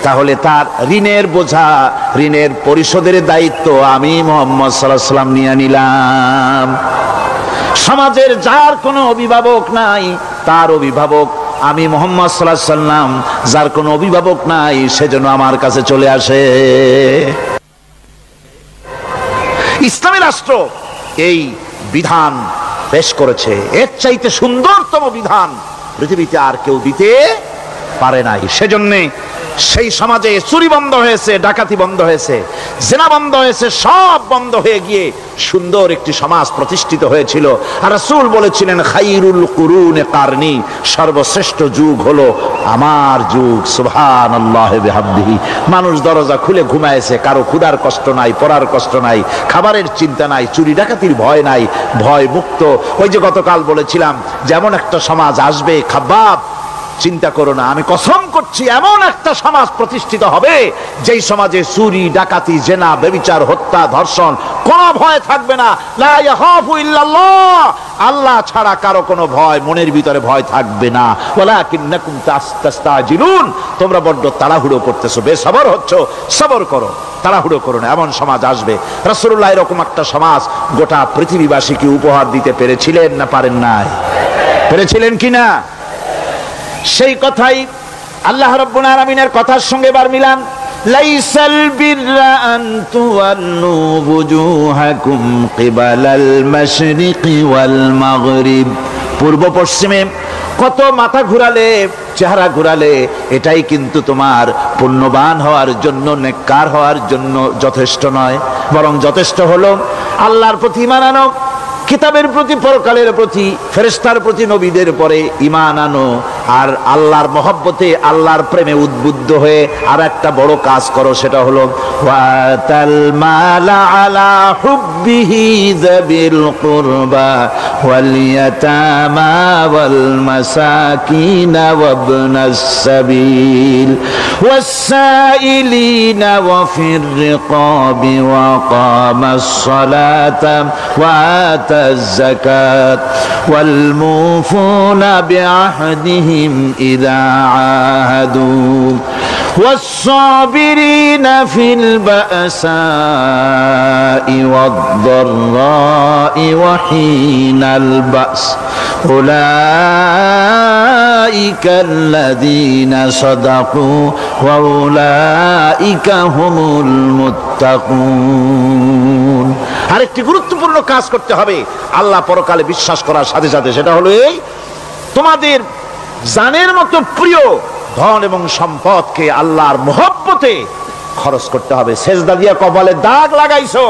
তাহলে তার ঋণের বোঝা, ঋণের পরিশোধের দায়িত্ব আমি মুহাম্মদ সাল্লাল্লাহু আলাইহি ওয়াসাল্লাম নিয়ে নিলাম। সমাজের যার কোনো অভিভাবক নাই তার অভিভাবক আমি মুহাম্মদ সাল্লাল্লাহু আলাইহি ওয়াসাল্লাম। যার কোনো অভিভাবক নাই সেজন্য আমার কাছে চলে আসে। ইসলামী রাষ্ট্র এই বিধান পেশ করেছে। এর চাইতে সুন্দরতম বিধান পৃথিবীতে আর কেউ দিতে পারে নাই। সেজন্য সেই সমাজে চুরি বন্ধ হয়েছে, ডাকাতি বন্ধ হয়েছে, জিনা বন্ধ হয়েছে, সব বন্ধ হয়ে গিয়ে সুন্দর একটি সমাজ প্রতিষ্ঠিত হয়েছিল। আর রাসূল বলেছিলেন, খাইরুল কুরুনে কারনি, সর্বশ্রেষ্ঠ যুগ হলো আমার যুগ। সুবহানাল্লাহি বিহামদিহি। মানুষ দরজা খুলে ঘুমায়েছে, কারো ক্ষুধার কষ্ট নাই, পড়ার কষ্ট নাই, খাবারের চিন্তা নাই, চুরি ডাকাতির ভয় নাই, ভয় মুক্ত। ওই যে গতকাল বলেছিলাম, যেমন একটা সমাজ আসবে, খাব্বাব চিন্তা করো না, আমি কসম করছি এমন একটা সমাজ প্রতিষ্ঠিত হবে যেই সমাজে চুরি ডাকাতি জেনা ব্যভিচার হত্যা ধর্ষণ কোনো ভয় থাকবে না। লা ইয়াখাফু ইল্লাল্লাহ, আল্লাহ ছাড়া কারো কোনো ভয়, মনের ভিতরে ভয় থাকবে না। ওয়ালাকিন্নাকুম তাস্তাজিলুন, তোমরা বড্ড তাড়াহুড়ো করতেছো, বেসবর হচ্ছ, সবর করো, তাড়াহুড়ো করো না। এমন সমাজ আসবে। রাসূলুল্লাহ এরকম একটা সমাজ গোটা পৃথিবীবাসীকে উপহার দিতে পেরেছিলেন না পারেন নাই? পেরেছিলেন কিনা? সেই কথাই আল্লাহ রাব্বুল আলামিনের কথার সঙ্গে এবার মিলান। লাইসাল বিররা আন তুওয়াল্লু কত মাথা ঘুরালে, চেহারা ঘুরালে, এটাই কিন্তু তোমার পুণ্যবান হওয়ার জন্য, নেককার হওয়ার জন্য যথেষ্ট নয়। বরং যথেষ্ট হলো আল্লাহর প্রতি ঈমান আনো, কিতাবের প্রতি, পরকালের প্রতি, ফেরেশতার প্রতি, নবীদের পরে ঈমান আনো, আর আল্লাহর মহব্বতে, আল্লাহর প্রেমে উদ্বুদ্ধ হয়ে আর একটা বড় কাজ করো, সেটা হলো ওয়াতাল মালা আলা হুব্বিহি যাবিল কুরবা ওয়াল ইয়াতামা ওয়াল মাসাকিন ওয়াবনাস সাবিল ওয়াস-সাইলিনা ওয়া ফির রিকাবি ওয়া কামাস সালাতা ওয়া الزكاة والموفون بعهدهم إذا عاهدوا والصابرين في البأساء والضراء وحين البأس أولئك الذين صدقوا وأولئك هم المتقون। আরেকটি গুরুত্বপূর্ণ কাজ করতে হবে আল্লাহ পরকালে বিশ্বাস করার সাথে সাথে, সেটা হলো এই, তোমাদের জানের মতো প্রিয় ধন এবং সম্পদকে আল্লাহর মহব্বতে খরচ করতে হবে। সেজদা দিয়া কপালে দাগ লাগাইছো,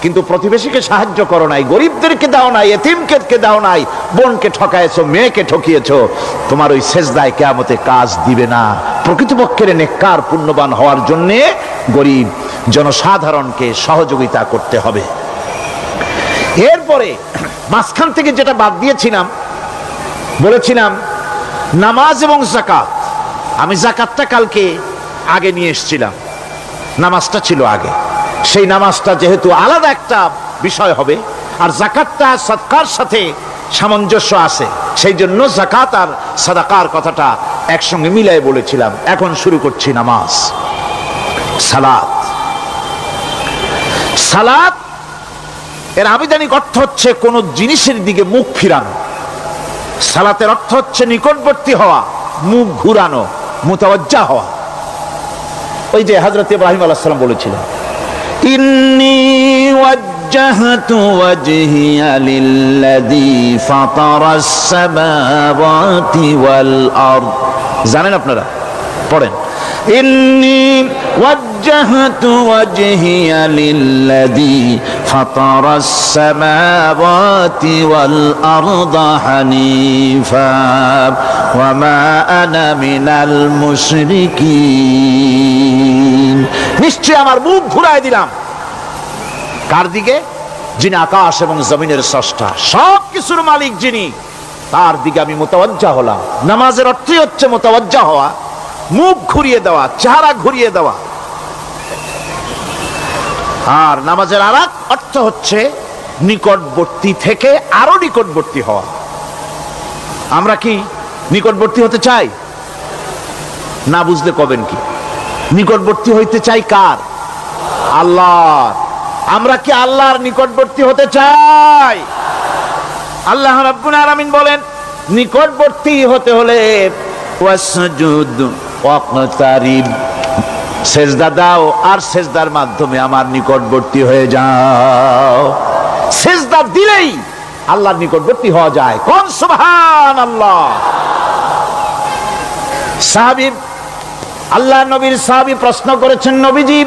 কিন্তু প্রতিবেশীকে সাহায্য করো নাই, গরিবদেরকে দাও নাই, এতিমকে দাও নাই, বোনকে ঠকাইছো, মেয়েকে ঠকিয়েছো, তোমার ওই সেজদায় কিয়ামতে কাজ দিবে না। প্রকৃতপক্ষের নেককার পুণ্যবান হওয়ার জন্য গরিব জনসাধারণকে সহযোগিতা করতে হবে। এরপরে মাঝখান থেকে যেটা বাদ দিয়েছিলাম, বলেছিলাম নামাজ এবং যাকাত। আমি যাকাতটা কালকে আগে নিয়ে এসেছিলাম, নামাজটা ছিল আগে। সেই নামাজটা যেহেতু আলাদা একটা বিষয় হবে, আর যাকাতটা সাদকার সাথে সামঞ্জস্য আছে, সেই জন্য যাকাত আর সাদাকার কথাটা একসঙ্গে মিলাই বলেছিলাম। এখন শুরু করছি নামাজ। সালাত, সালাত এর আবিধানিক অর্থ হচ্ছে কোন জিনিসের দিকে মুখ ফিরানো। সালাতের অর্থ হচ্ছে নিকটবর্তী হওয়া, মুখ ঘুরানো, মুতাওয়াজ্জা হওয়া। ওই যে হযরত ইব্রাহিম আলাইহিস সালাম বলেছিলেন, ইন্নী ওয়াজ্জাহতু ওয়াজহিয়া লিল্লাযী ফাতারাস সামাওয়াতি ওয়াল আরদ। জানেন আপনারা? পড়েন, ইন্নী ওয়াজ্জাহতু ওয়াজহিয়া লিল্লাযী ফাতারাস সামাওয়াতি ওয়াল আরদা হানিফা ওয়া মা আনা মিনাল মুশরিকিন। নিশ্চয় আমার মুখ ঘুরায় দিলাম কার দিকে? যিনি আকাশ এবং জমিনের স্রষ্টা, সব কিছুর মালিক যিনি, তার দিকে আমি মুতাওয়াজ্জা হলাম। নামাজের অর্থই হচ্ছে মুতাওয়াজ্জা হওয়া, মুখ ঘুরিয়ে দেওয়া, চেহারা ঘুরিয়ে দেওয়া। আর নামাজের আরেক অর্থ হচ্ছে নিকটবর্তী থেকে আরো নিকটবর্তী হওয়া। আমরা কি নিকটবর্তী হতে চাই? না বুঝলে কবেন কি? নিকটবর্তী হইতে চাই কার? আল্লাহ। আমরা কি আল্লাহর নিকটবর্তী হতে চাই? আল্লাহ রাব্বুল আলামিন বলেন, নিকটবর্তী হতে হলে ওয়াসজুদ ওয়াকতারিব, সেজদা দাও আর সেজদার মাধ্যমে আমার নিকটবর্তী হয়ে যাও। সেজদা দিলেই আল্লাহর নিকটবর্তী হওয়া যায়। কোন সুবহানাল্লাহ। সাহাবী, আল্লাহ নবীর সাহাবী প্রশ্ন করেছেন, নবীজি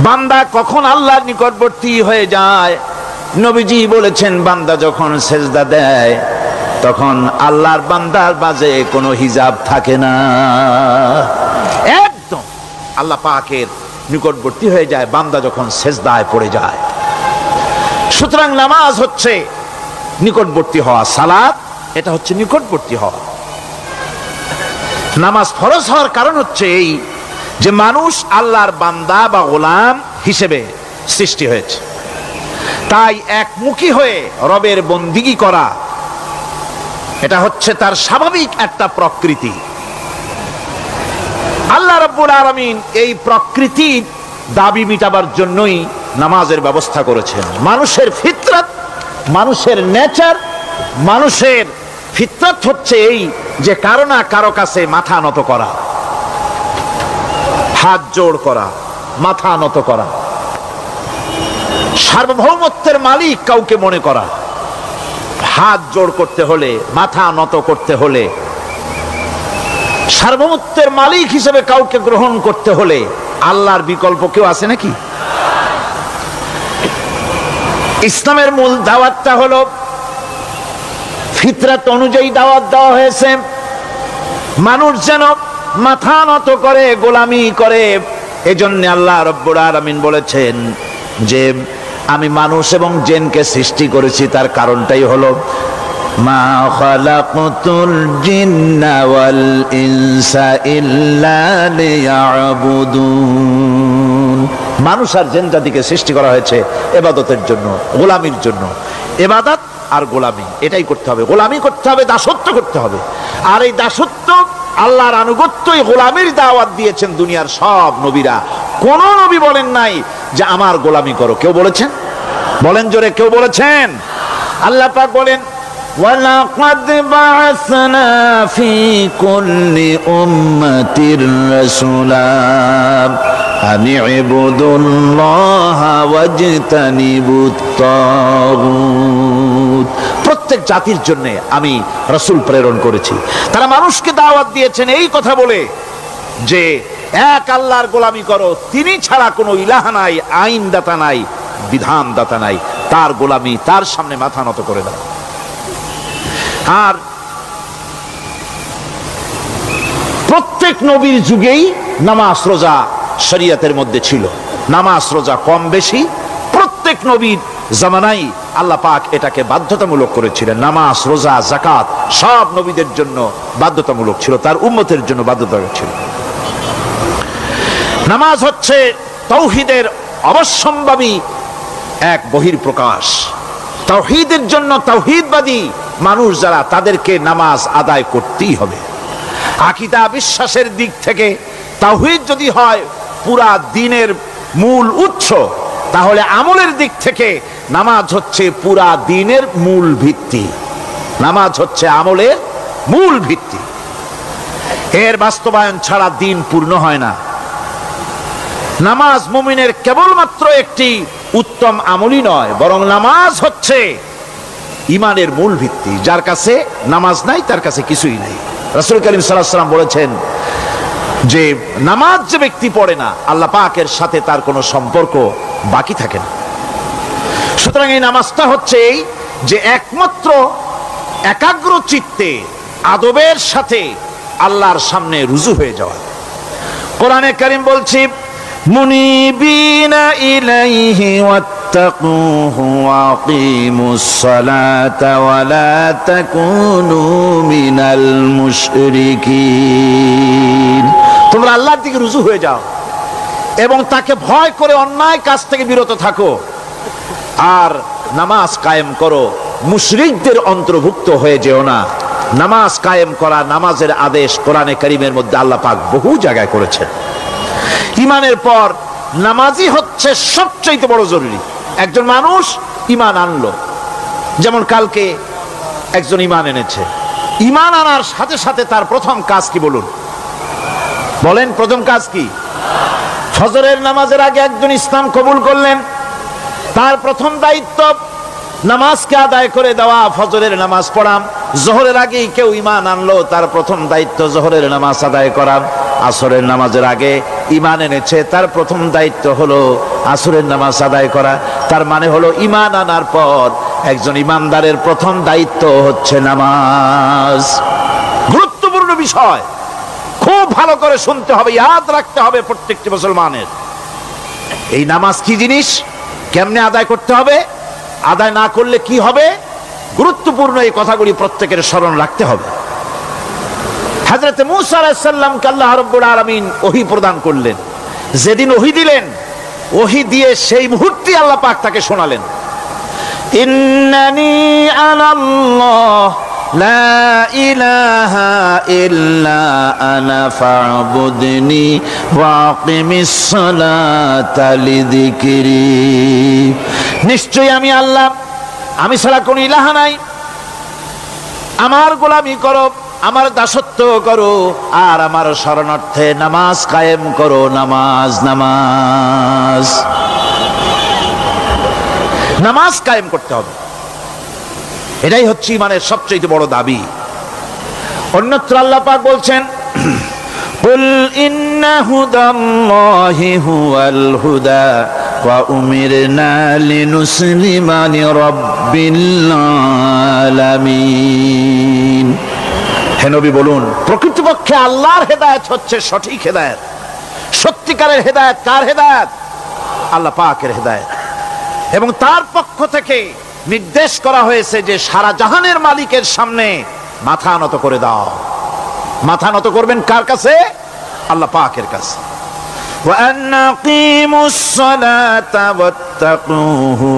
বান্দা কখন আল্লাহর নিকটবর্তী হয়ে যায়? নবীজি বলেছেন, বান্দা যখন সেজদা দেয় তখন আল্লাহর বান্দার মাঝে কোনো হিজাব থাকে না, একদম আল্লাহ পাকের নিকটবর্তী হয়ে যায় বান্দা যখন সেজদায় পড়ে যায়। সুতরাং নামাজ হচ্ছে নিকটবর্তী হওয়া, সালাত এটা হচ্ছে নিকটবর্তী হওয়া। নামাজ ফরজ হওয়ার কারণ হচ্ছে এই যে মানুষ আল্লাহর বান্দা বা গোলাম হিসেবে সৃষ্টি হয়েছে, তাই একমুখী হয়ে রবের বন্দিগি করা এটা হচ্ছে তার স্বাভাবিক একটা প্রকৃতি। আল্লাহ রাব্বুল আলামিন এই প্রকৃতির দাবি মিটাবার জন্যই নামাজের ব্যবস্থা করেছেন। মানুষের ফিতরত, মানুষের নেচার, মানুষের ফিতরত হচ্ছে এই যে কারো না কারো কাছে মাথা নত করা, হাত জোড় করা, মাথা নত করা, সার্বভৌমত্বের মালিক কাউকে মনে করা, হাত জোড় করতে হলে, মাথা নত করতে হলে, সার্বভৌমত্বের মালিক হিসেবে কাউকে গ্রহণ করতে হলে আল্লাহর বিকল্প কেউ আছে নাকি? ইসলামের মূল দাওয়াতটা হলো ফিতরাত অনুযায়ী দাওয়াত দেওয়া হয়েছে, মানুষ যেন মাথা নত করে, গোলামি করে। এজন্য আল্লাহ রাব্বুল আলামিন বলেছেন যে আমি মানুষ এবং জিনকে সৃষ্টি করেছি, তার কারণটাই হলো মা খালাকতুল জিন্না ওয়াল ইনসা ইল্লা লিয়াবুদুন। মানুষ আর জিন জাতিকে সৃষ্টি করা হয়েছে ইবাদতের জন্য, গোলামির জন্য। ইবাদত আর গোলামি এটাই করতে হবে, গোলামি করতে হবে, দাসত্ব করতে হবে। আর এই দাসত্ব, আল্লাহর আনুগত্যই গোলামির দাওয়াত দিয়েছেন দুনিয়ার সব নবীরা। কোন নবী বলেন নাই যে আমার গোলামি করো। কেউ বলেছেন? বলেন জোরে, কেউ বলেছেন? আল্লাহ পাক বলেন ওয়ালাকাদ বা'আসনা ফি কুল্লি উম্মাতির রাসূলা আন ইবুদুল্লাহা ওয়াজতানিবুত তাগুত। প্রত্যেক জাতির জন্য আমি রাসূল প্রেরণ করেছি, তারা মানুষকে দাওয়াত দিয়েছেন এই কথা বলে যে এক আল্লাহর গোলামি করো, তিনি ছাড়া কোনো ইলাহ নাই, আইনদাতা নাই, বিধানদাতা নাই, তার গোলামি, তার সামনে মাথা নত করে দাও। আর প্রত্যেক নবীর যুগেই নামাজ রোজা শরীয়তের মধ্যে ছিল। নামাজ রোজা কম বেশি প্রত্যেক নবীর জামানাই আল্লাহ পাক এটাকে বাধ্যতামূলক করেছিলেন। নামাজ রোজা যাকাত সব নবীদের জন্য বাধ্যতামূলক ছিল, তার উম্মতের জন্য বাধ্যতামূলক ছিল। নামাজ হচ্ছে তাওহীদের অবশ্যম্ভাবী এক বহির্প্রকাশ। তাওহীদের জন্য তাওহীদবাদী মানুষ যারা, তাদেরকে নামাজ আদায় করতেই হবে। আকীদা বিশ্বাসের দিক থেকে তাওহীদ যদি হয় পুরা দ্বীনের মূল উৎস, তাহলে আমলের দিক থেকে নামাজ হচ্ছে পুরা দ্বীনের মূল ভিত্তি। নামাজ হচ্ছে আমলের মূল ভিত্তি, এর বাস্তবায়ন ছাড়া দ্বীন পূর্ণ হয় না। নামাজ মুমিনের কেবলমাত্র একটি উত্তম আমলই নয়, বরং নামাজ হচ্ছে ইমানের মূল ভিত্তি। যার কাছে নামাজ নাই তার কাছে কিছুই নাই। রাসূল করিম সাল্লাল্লাহু আলাইহি ওয়াসাল্লাম বলেছেন যে নামাজ যে ব্যক্তি পড়ে না, আল্লাহ পাকের সাথে তার কোনো সম্পর্ক বাকি থাকে না। সুতরাং এই নামাজটা হচ্ছে এই যে একমাত্র একাগ্র চিত্তে আদবের সাথে আল্লাহর সামনে রুজু হয়ে যাওয়া। কোরআনে কারীম বলছে মুনিবিনা ইলাইহি ওয়াত্তাকুহু ওয়াকিমুস সালাতা ওয়া লা তাকুনু মিনাল মুশরিকিন। তোমরা আল্লাহর দিকে রুজু হয়ে যাও এবং তাকে ভয় করে অন্যায় কাজ থেকে বিরত থাকো, আর নামাজ কায়েম করো, মুশরিকদের অন্তর্ভুক্ত হয়ে যেও না। নামাজ কায়েম করা, নামাজের আদেশ কোরআনে কারীমের মধ্যে আল্লাহ পাক বহু জায়গায় করেছেন। ইমানের পর নামাজই হচ্ছে সবচেয়ে বড় জরুরি। একজন মানুষ ইমান আনলো, যেমন কালকে একজন ইমান এনেছে, ইমান আনার সাথে সাথে তার প্রথম কাজ কি বলুন? বলেন প্রথম কাজ কি? ফজরের নামাজের আগে একজন ইসলাম কবুল করলেন, তার প্রথম দায়িত্ব নামাজকে আদায় করে দেওয়া, ফজরের নামাজ পড়াম। জোহরের আগেই কেউ ইমান আনলো, তার প্রথম দায়িত্ব জোহরের নামাজ আদায় করা। আসরের নামাজের আগে ইমান এনেছে, তার প্রথম দায়িত্ব হলো আসরের নামাজ আদায় করা। তার মানে হলো ইমান আনার পর একজন ইমানদারের প্রথম দায়িত্ব হচ্ছে নামাজ। গুরুত্বপূর্ণ বিষয়, খুব ভালো করে শুনতে হবে, ইয়াদ রাখতে হবে প্রত্যেকটি মুসলমানের। এই নামাজ কি জিনিস, কেমনে আদায় করতে হবে, আদায় না করলে কি হবে, গুরুত্বপূর্ণ এই কথাগুলি প্রত্যেকের স্মরণ রাখতে হবে। হযরত মূসা আলাইহিস সালামকে আল্লাহ রাব্বুল আলামিন ওহী প্রদান করলেন। যেদিন ওহী দিলেন, ওহী দিয়ে সেই মুহূর্তে আল্লাহ পাক তাকে শোনালেন, ইন্নানি আনাল্লাহ লা ইলাহা ইল্লা আনা ফা'বুদনি ওয়াকিমিস সালাতা লিযিকরি। নিশ্চয়ই আমি আল্লাহ, আমি ছাড়া কোনো ইলাহ নাই, আমার গোলামি করো, আমার দাসত্ব করো, আর আমার শরণার্থে নামাজ কায়েম করো। নামাজ নামাজ নামাজ কায়েম করতে হবে। এটাই হচ্ছে ইমানের সবচেয়ে বড় দাবি। অন্যত্র আল্লাহ পাক বলছেন, কুল ইন্না হুদাল্লাহি হুয়াল হুদা ওয়া উমিরনা লিনুসলিমা লিরাব্বিল আলামিন। হে নবী বলুন, প্রকৃতপক্ষে আল্লাহর হেদায়েত হচ্ছে সঠিক হেদায়েত। সত্যিকারের হেদায়েত কার হেদায়েত? আল্লাহ পাকের হেদায়েত। এবং তার পক্ষ থেকে নির্দেশ করা হয়েছে যে সারা জাহানের মালিকের সামনে মাথা নত করে দাও। মাথা নত করবেন কার কাছে? আল্লাহ পাকের কাছে। ওয়া আনাকিমুস সালাতা ওয়াত্তাকুহু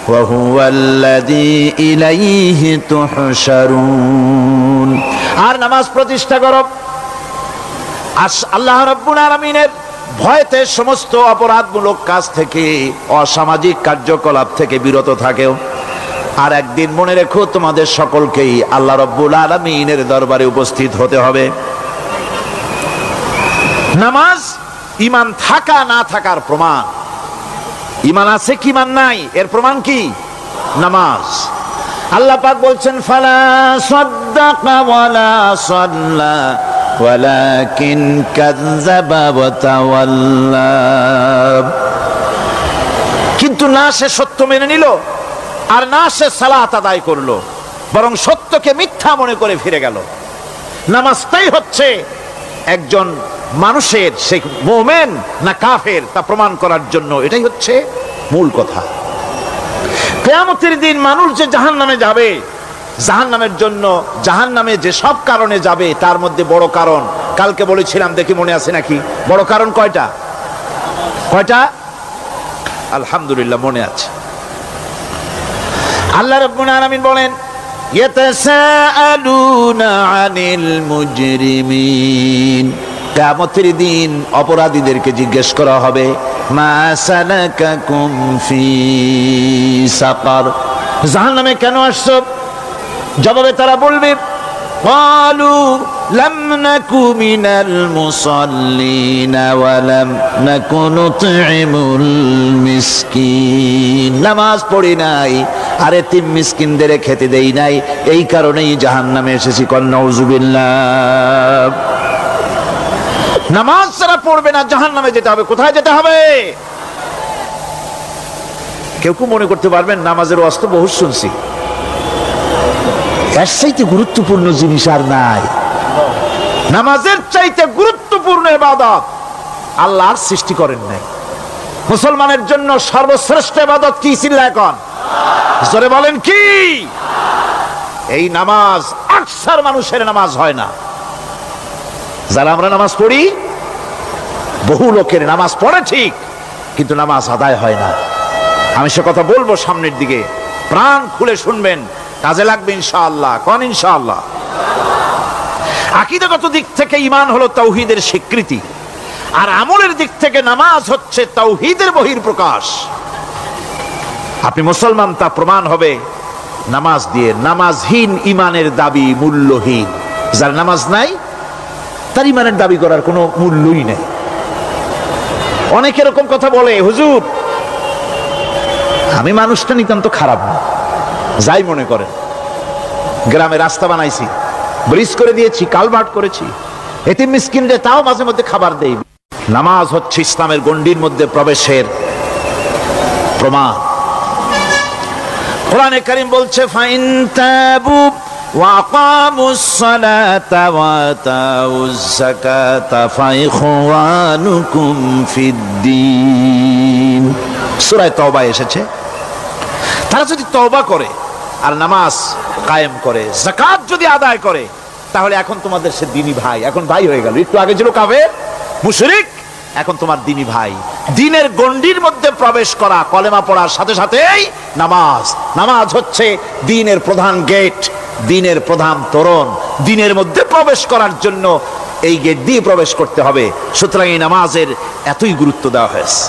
ওয়া হুয়াল্লাযী ইলাইহি তুহশারুন। আর নামাজ প্রতিষ্ঠা করো, আল্লাহ রাব্বুল আলামিনের ভয়তে সমস্ত অপরাধমূলক কাজ থেকে, অসামাজিক কার্যকলাপ থেকে বিরত থাকেও। আর একদিন মনে রেখো, তোমাদের সকলকেই আল্লাহ রাব্বুল আলামিনের দরবারে উপস্থিত হতে হবে। নামাজ ঈমান থাকা না থাকার প্রমাণ। ঈমান আছে কি ঈমান নাই এর প্রমাণ কি? নামাজ। আল্লাহ পাক বলছেন, ফালা সাদ্দাকা ওয়ালা সাল্লা ওয়ালাকিন কাযযাবা ওয়া তাওয়াল্লা। কিন্তু না সে সত্য মেনে নিল, আর না সে সালাত আদায় করলো, বরং সত্যকে মিথ্যা মনে করে ফিরে গেল। নামাজটাই হচ্ছে একজন মানুষের সে মুমিন না কাফের তা প্রমাণ করার জন্য। এটাই হচ্ছে মূল কথা। কিয়ামতের দিন মানুষ যে জাহান্নামে যাবে, জাহান্নামের জন্য, জাহান্নামে যে সব কারণে যাবে তার মধ্যে বড় কারণ কালকে বলেছিলাম, দেখি মনে আছে নাকি? বড় কারণ কয়টা? কয়টা? আলহামদুলিল্লাহ মনে আছে। আল্লাহ রাব্বুল আলামিন বলেন, ইয়াতাসাআলুনা আনিল মুজরিমিন। কিয়ামতের দিন অপরাধীদেরকে জিজ্ঞেস করা হবে, মা সালাকাকুম ফি সাকার, জাহান্নামে কেন আসছো? জবাবে তারা বলবে, ক্বালু লাম নাকু মিনাল মুসাল্লিনা ওয়া লাম নাকু নুতঈমুল মিসকিন। নামাজ পড়ি নাই, আর এতিম মিসকিনদের খেতে দেই নাই, এই কারণেই জাহান্নামে এসেছি। নাউযুবিল্লাহ। নামাজ যারা পড়বে না জাহান্নামে যেতে হবে। কোথায় যেতে হবে? কেউ কেউ মনে করতে পারবেন নামাজের ওয়াজ তো বহু শুনছি, এর চাইতে গুরুত্বপূর্ণ জিনিস আর নাই। নামাজের চাইতে গুরুত্বপূর্ণ ইবাদত আল্লাহর সৃষ্টি করেন নাই। মুসলমানের জন্য সর্বশ্রেষ্ঠ ইবাদত কি? চিল্লা এখন জোরে বলেন কি? এই নামাজ আকসার মানুষের নামাজ হয় না। যারা আমরা নামাজ পড়ি, বহু লোকের নামাজ পড়ে ঠিক, কিন্তু নামাজ আদায় হয় না। আমি সে কথা বলবো সামনের দিকে, প্রাণ খুলে শুনবেন, কাজে লাগবে ইনশাআল্লাহ। কোন ইনশাআল্লাহ? আকীদাগত দিক থেকে ঈমান হলো তাওহীদের স্বীকৃতি, আর আমলের দিক থেকে নামাজ হচ্ছে তাওহীদের বহিঃপ্রকাশ। আপনি মুসলমান তা প্রমাণ হবে নামাজ দিয়ে। নামাজহীন ঈমানের দাবি মূল্যহীন। যার নামাজ নাই তার ঈমানের দাবি করার কোনো মূল্যই নেই। অনেকে এরকম কথা বলে, হুজুর আমি মানুষটা নিতান্ত খারাপ না, যাই মনে করেন, গ্রামে রাস্তা বানাইছি, ব্রিজ করে দিয়েছি, কালভার্ট করেছি, এতিম মিসকিনদের তাও মাঝে মধ্যে খাবার দেই। নামাজ হচ্ছে ইসলামের গণ্ডির মধ্যে প্রবেশের প্রমাণ। কোরআনে কারীম বলছে, ফাইন তাবু ওয়া আকামুস সালাতা ওয়া আতাউজ যাকাতা ফাইখওয়ানুকুম ফিদ্দীন। সূরা তাওবা এসেছে। তারা যদি তওবা করে আর নামাজ কায়েম করে, যাকাত যদি আদায় করে, তাহলে এখন তোমাদের সে দ্বীনি ভাই, এখন ভাই হয়ে গেল। একটু আগে ছিল কাফের মুশরিক, এখন তোমার দ্বীনি ভাই। দ্বীনের গণ্ডির মধ্যে প্রবেশ করা, কলেমা পড়ার সাথে সাথেই নামাজ। নামাজ হচ্ছে দ্বীনের প্রধান গেট, দ্বীনের প্রধান তোরণ। দ্বীনের মধ্যে প্রবেশ করার জন্য এই গেট দিয়ে প্রবেশ করতে হবে। সুতরাং এই নামাজের এতই গুরুত্ব দেওয়া হয়েছে।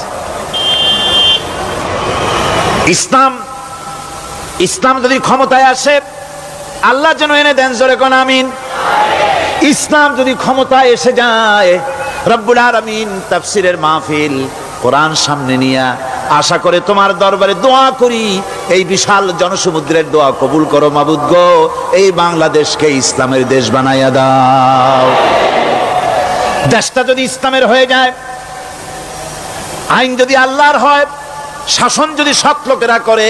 ইসলাম যদি ক্ষমতায় আসে, আল্লাহ যেন এনে দেন, জোরে কোন আমিন। ইসলাম যদি ক্ষমতায় এসে যায়, রব্বুল আলামিন তাফসীরের মাহফিল, কোরআন সামনে নিয়া আশা করে তোমার দরবারে দোয়া করি, এই বিশাল জনসমুদ্রের দোয়া কবুল করো মাবুদ গো, এই বাংলাদেশকে ইসলামের দেশ বানাইয়া দাও। দেশটা যদি ইসলামের হয়ে যায়, আইন যদি আল্লাহর হয়, শাসন যদি সৎ লোকেরা করে,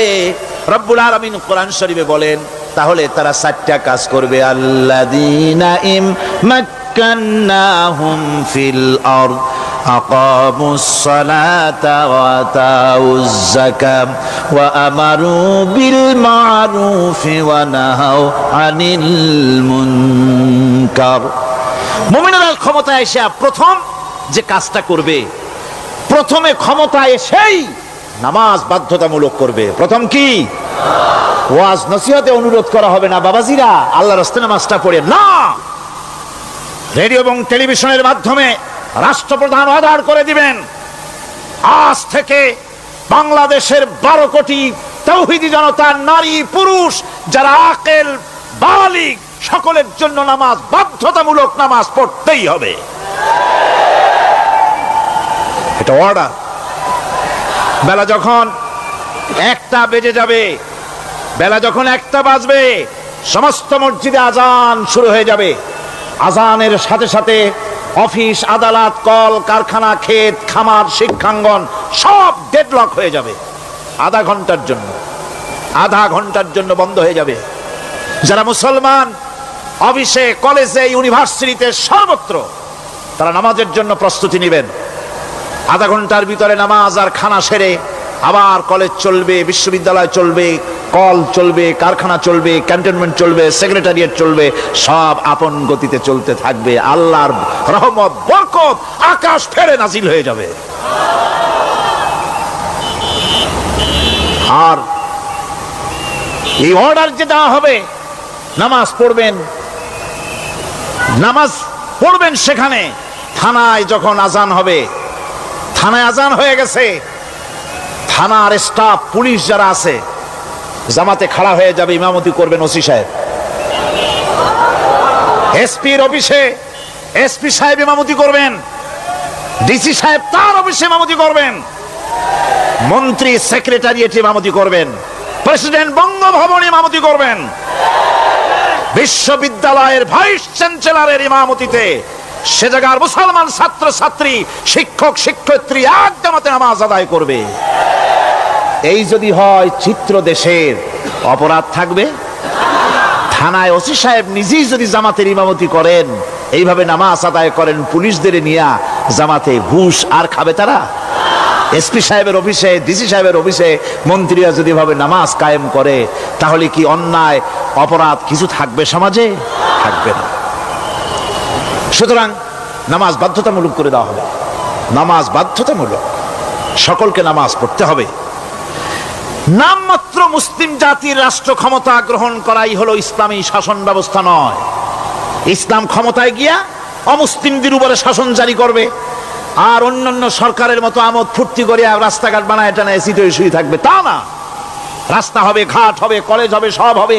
রব্বুল আলামিন কোরআন শরীফে বলেন, তাহলে তারা 4টা কাজ করবে। আল্লাযীনা ইমাক্কান্নাহুম ফিল আরদ আকামুস সালাতা ওয়া আতাউজ যাকাত ওয়া আমারু বিল মা'রুফি ওয়া নাহাউ আনিল মুনকার। মুমিনেরা ক্ষমতায় এসে প্রথম যে কাজটা করবে, প্রথমে ক্ষমতায় এসেই নামাজ বাধ্যতামূলক করবে। প্রথম কি? ওয়াজ নসিহতে অনুরোধ করা হবে না, বাবাজিরা আল্লাহর রাস্তায় নামাজটা পড়ে না। রেডিও এবং টেলিভিশনের মাধ্যমে রাষ্ট্রপ্রধান অর্ডার করে দিবেন, আজ থেকে বাংলাদেশের 12 কোটি তাওহীদি জনতা, নারী পুরুষ যারা আকেল বালিগ, সকলের জন্য নামাজ বাধ্যতামূলক, নামাজ পড়তেই হবে। এটা অর্ডার। বেলা যখন 1টা বেজে যাবে, বেলা যখন 1টা বাজবে, সমস্ত মসজিদে আজান শুরু হয়ে যাবে। আজানের সাথে সাথে অফিস, আদালত, কল কারখানা, ক্ষেত খামার, শিক্ষাঙ্গন সব ডেডলক হয়ে যাবে। আধা ঘন্টার জন্য বন্ধ হয়ে যাবে। যারা মুসলমান অফিসে, কলেজে, ইউনিভার্সিটিতে, সর্বত্র তারা নামাজের জন্য প্রস্তুতি নেবেন। আধা ঘন্টার ভিতরে নামাজ আর খানা সেরে আবার কলেজ চলবে, বিশ্ববিদ্যালয় চলবে, কল চলবে, কারখানা চলবে, ক্যান্টনমেন্ট চলবে, সেক্রেটারিয়েট চলবে, সব আপন গতিতে চলতে থাকবে। আল্লাহর রহমত, বরকত আকাশ ফেরে নাজিল হয়ে যাবে। আর এই অর্ডার যে দেওয়া হবে, নামাজ পড়বেন, নামাজ পড়বেন সেখানে। থানায় যখন আজান হবে, থানায় আজান হয়ে গেছে, থানার স্টাফ, পুলিশ যারা আছে জামাতে খাড়া হয়ে যাবে, ইমামতি করবেন ওসি সাহেব। এসপির অফিসে এসপি সাহেব ইমামতি করবেন, ডিসি সাহেব তার অফিসে ইমামতি করবেন, মন্ত্রী সেক্রেটারিয়েটে ইমামতি করবেন, প্রেসিডেন্ট বঙ্গভবনে ইমামতি করবেন, বিশ্ববিদ্যালয়ের ভাইস চ্যান্সেলরের ইমামতিতে সে জায়গার মুসলমান ছাত্র ছাত্রী, শিক্ষক শিক্ষয়িত্রী এক জামাতে নামাজ আদায় করবে। এই যদি হয় চিত্র দেশের, অপরাধ থাকবে? থানায় ওসি সাহেব নিজেই যদি জামাতের ইমামতি করেন, এইভাবে নামাজ আদায় করেন পুলিশদের নিয়ে জামাতে, ঘুষ আর খাবে তারা? এসপি সাহেবের অফিসে, ডিসি সাহেবের অফিসে মন্ত্রীরা যদি ভাবে নামাজ কায়েম করে, তাহলে কি অন্যায় অপরাধ কিছু থাকবে সমাজে? থাকবে না। সুতরাং নামাজ বাধ্যতামূলক করে দেওয়া হবে। নামাজ বাধ্যতামূলক, সকলকে নামাজ পড়তে হবে। নামমাত্র মুসলিম জাতির রাষ্ট্র ক্ষমতা গ্রহণ করাই হলো ইসলামী শাসন ব্যবস্থা নয়। ইসলাম ক্ষমতায় গিয়া অমুসলিমদের উপরে শাসন জারি করবে, আর অন্যান্য সরকারের মতো আমোদ ফুর্তি করে রাস্তাঘাট বানায় টানা এসিতে শুয়ে থাকবে, তা না। রাস্তা হবে, ঘাট হবে, কলেজ হবে, সব হবে,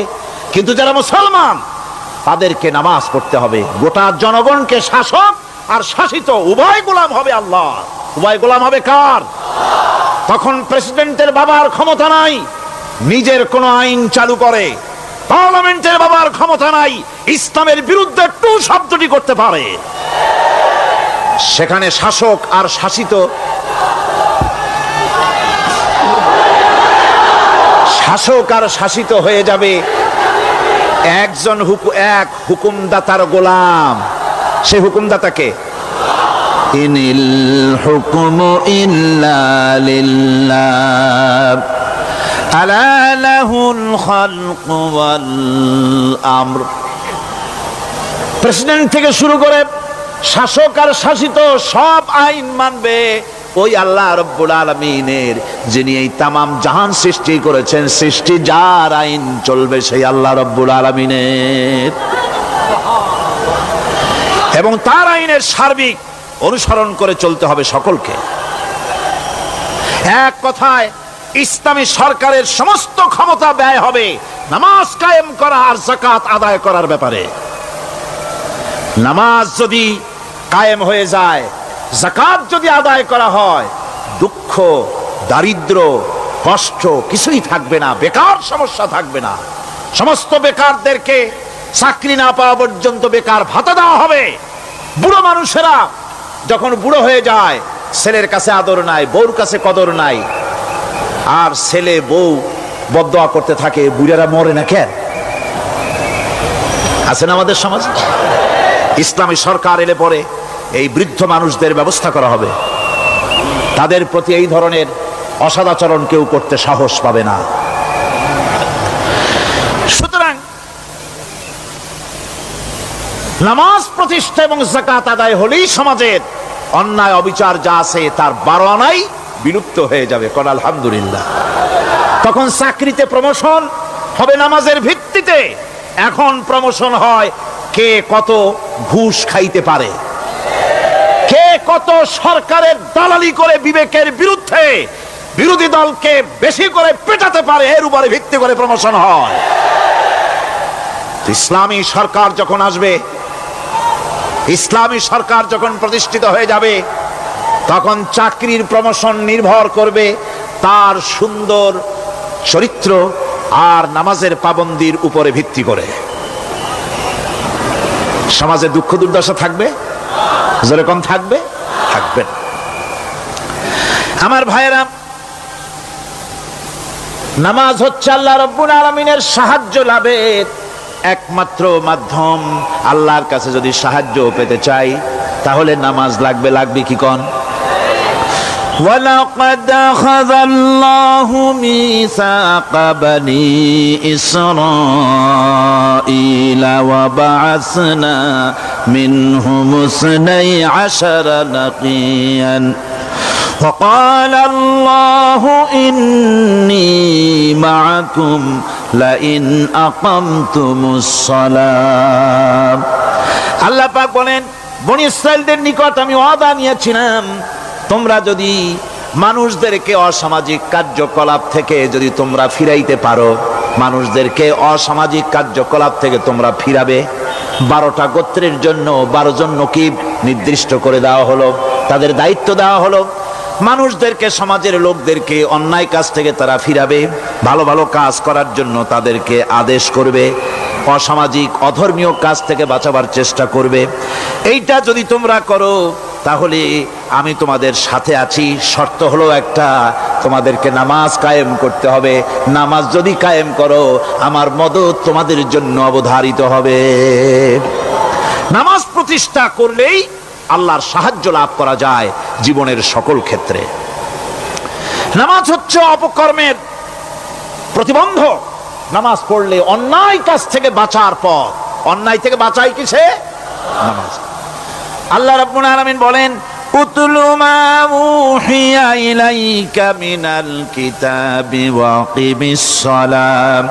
কিন্তু যারা মুসলমান তাদেরকে নামাজ পড়তে হবে। গোটা জনগণকে শাসক আর শাসিত উভয় গোলাম হবে আল্লাহ। উভয় গোলাম হবে কার? তখন প্রেসিডেন্টের বাবার ক্ষমতা নাই নিজের কোন আইন চালু করে, পার্লামেন্টের বাবার ক্ষমতা নাই ইসলামের বিরুদ্ধে টু শব্দটি করতে পারে। সেখানে শাসক আর শাসিত, শাসক আর শাসিত হয়ে যাবে একজন এক হুকুমদাতার গোলাম। সে হুকুমদাতাকে ইনিল হুকুমু ইল্লা লিল্লাহ আলা লাহুল খালকু ওয়াল আমর। প্রেসিডেন্ট থেকে শুরু করে শাসক আর শাসিত সব আইন মানবে ওই আল্লাহ রব্বুল আলামিনের, যিনি এই তামাম জাহান সৃষ্টি করেছেন। সৃষ্টি যার আইন চলবে সেই আল্লাহ রব্বুল আলামিনের, এবং তার আইনের সার্বিক অনুসরণ করে চলতে হবে সকলকে। এক কথায় ইসলামী সরকারের সমস্ত ক্ষমতা ব্যয় হবে নামাজ কায়েম করা আর যাকাত আদায় করার ব্যাপারে। নামাজ যদি কায়েম হয়ে যায়, যাকাত যদি আদায় করা হয়, দুঃখ দারিদ্র, কষ্ট কিছুই থাকবে না, বেকার সমস্যা থাকবে না। সমস্ত বেকারদেরকে চাকরি না পাওয়া পর্যন্ত বেকার ভাতা দেওয়া হবে। বুড়ো মানুষেরা যখন বুড়ো হয়ে যায়, ছেলের কাছে আদর নাই, বউর কাছে কদর নাই, আর ছেলে বউ বদদোয়া করতে থাকে, বুড়ারা মরে না কেন? আছে না আমাদের সমাজ? ইসলামী সরকার এলে পরে এই বৃদ্ধ মানুষদের ব্যবস্থা করা হবে। তাদের প্রতি এই ধরনের অসদাচরণ কেউ করতে সাহস পাবে না। সুতরাং নামাজ প্রতিষ্ঠা এবং যাকাত আদায় হলেই সমাজের অন্যায় অবিচার যা আছে তার 12 আনাই বিলুপ্ত হয়ে যাবে। কোন আলহামদুলিল্লাহ। তখন চাকরিতে প্রমোশন হবে নামাজের ভিত্তিতে। এখন প্রমোশন হয় কে কত ঘুষ খাইতে পারে, কে কত সরকারের দালালি করে বিবেকের বিরুদ্ধে বিরোধী দলকে বেশি করে পেটাতে পারে, এর উপরে ভিত্তি করে প্রমোশন হয়। ইসলামী সরকার যখন আসবে, ইসলামী সরকার যখন প্রতিষ্ঠিত হয়ে যাবে, তখন চাকরির প্রমোশন নির্ভর করবে তার সুন্দর চরিত্র আর নামাজের পাবন্দির উপরে ভিত্তি করে। সমাজে দুঃখ দুর্দশা থাকবে, যেরকম থাকবে থাকবে। আমার ভাইয়েরা, নামাজ হচ্ছে আল্লাহ রাব্বুল আলামিনের সাহায্য লাভের একমাত্র মাধ্যম। আল্লাহর কাছে যদি সাহায্য পেতে চাই তাহলে নামাজ লাগবে। লাগবে কি কোন? وَلَقَدْ أَخَذَ اللَّهُ مِيثَاقَ بَنِي إِسْرَائِيلَ وَبَعَثْنَا مِنْهُمُ 12 نَقِيًّا وَقَالَ اللَّهُ إِنِّي مَعَكُمْ لَئِنْ أَقَمْتُمُ الصَّلَاةَ। আল্লাহ পাক বলেন, বনি ইসরাইলদের নিকট আমি ওয়াদা নিয়েছিলাম, তোমরা যদি মানুষদেরকে অসামাজিক কার্যকলাপ থেকে যদি তোমরা ফিরাইতে পারো, মানুষদেরকে অসামাজিক কার্যকলাপ থেকে তোমরা ফিরাবে। 12টা গোত্রের জন্য 12 জন নকিব নির্দিষ্ট করে দেওয়া হলো, তাদের দায়িত্ব দেওয়া হলো। মানুষদেরকে, সমাজের লোকদেরকে অন্যায় কাজ থেকে তারা ফিরাবে, ভালো ভালো কাজ করার জন্য তাদেরকে আদেশ করবে, অসামাজিক অধর্মীয় কাজ থেকে বাঁচাবার চেষ্টা করবে। এইটা যদি তোমরা করো তাহলে আমি তোমাদের সাথে আছি। শর্ত হলো একটা, তোমাদেরকে নামাজ কায়েম করতে হবে। নামাজ যদি কায়েম করো, আমার মদদ তোমাদের জন্য অবধারিত হবে। নামাজ প্রতিষ্ঠা করলেই আল্লাহর সাহায্য লাভ করা যায় জীবনের সকল ক্ষেত্রে। নামাজ হচ্ছে অপকর্মের প্রতিবন্ধক। নামাজ পড়লে অন্যায় কাজ থেকে বাঁচার পথ। অন্যায় থেকে বাঁচাই কিসে? নামাজ। আল্লাহ রাব্বুল আলামিন বলেন, উতলু মা উহিয়া ইলাইকা মিনাল কিতাবি ওয়া আকিমিস সালাম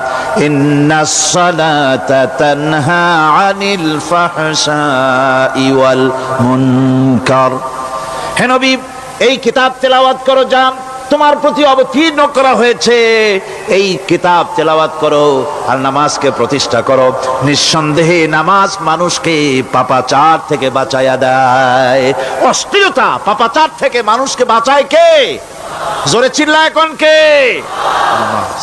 ইন্নাস সালাতা তানহা আনিল ফাহশাই ওয়াল মুনকার। হে নবী, এই কিতাব তেলাওয়াত করো যা তোমার প্রতি অবতীর্ণ করা হয়েছে, এই কিতাব তেলাওয়াত করো আর নামাজকে প্রতিষ্ঠা করো। নিঃসন্দেহে নামাজ মানুষকে পাপাচার থেকে বাঁচায়া দেয়। অশ্লীলতা, পাপাচার থেকে মানুষকে বাঁচায় কে? জোরে চিল্লায় কোন কে? নামাজ।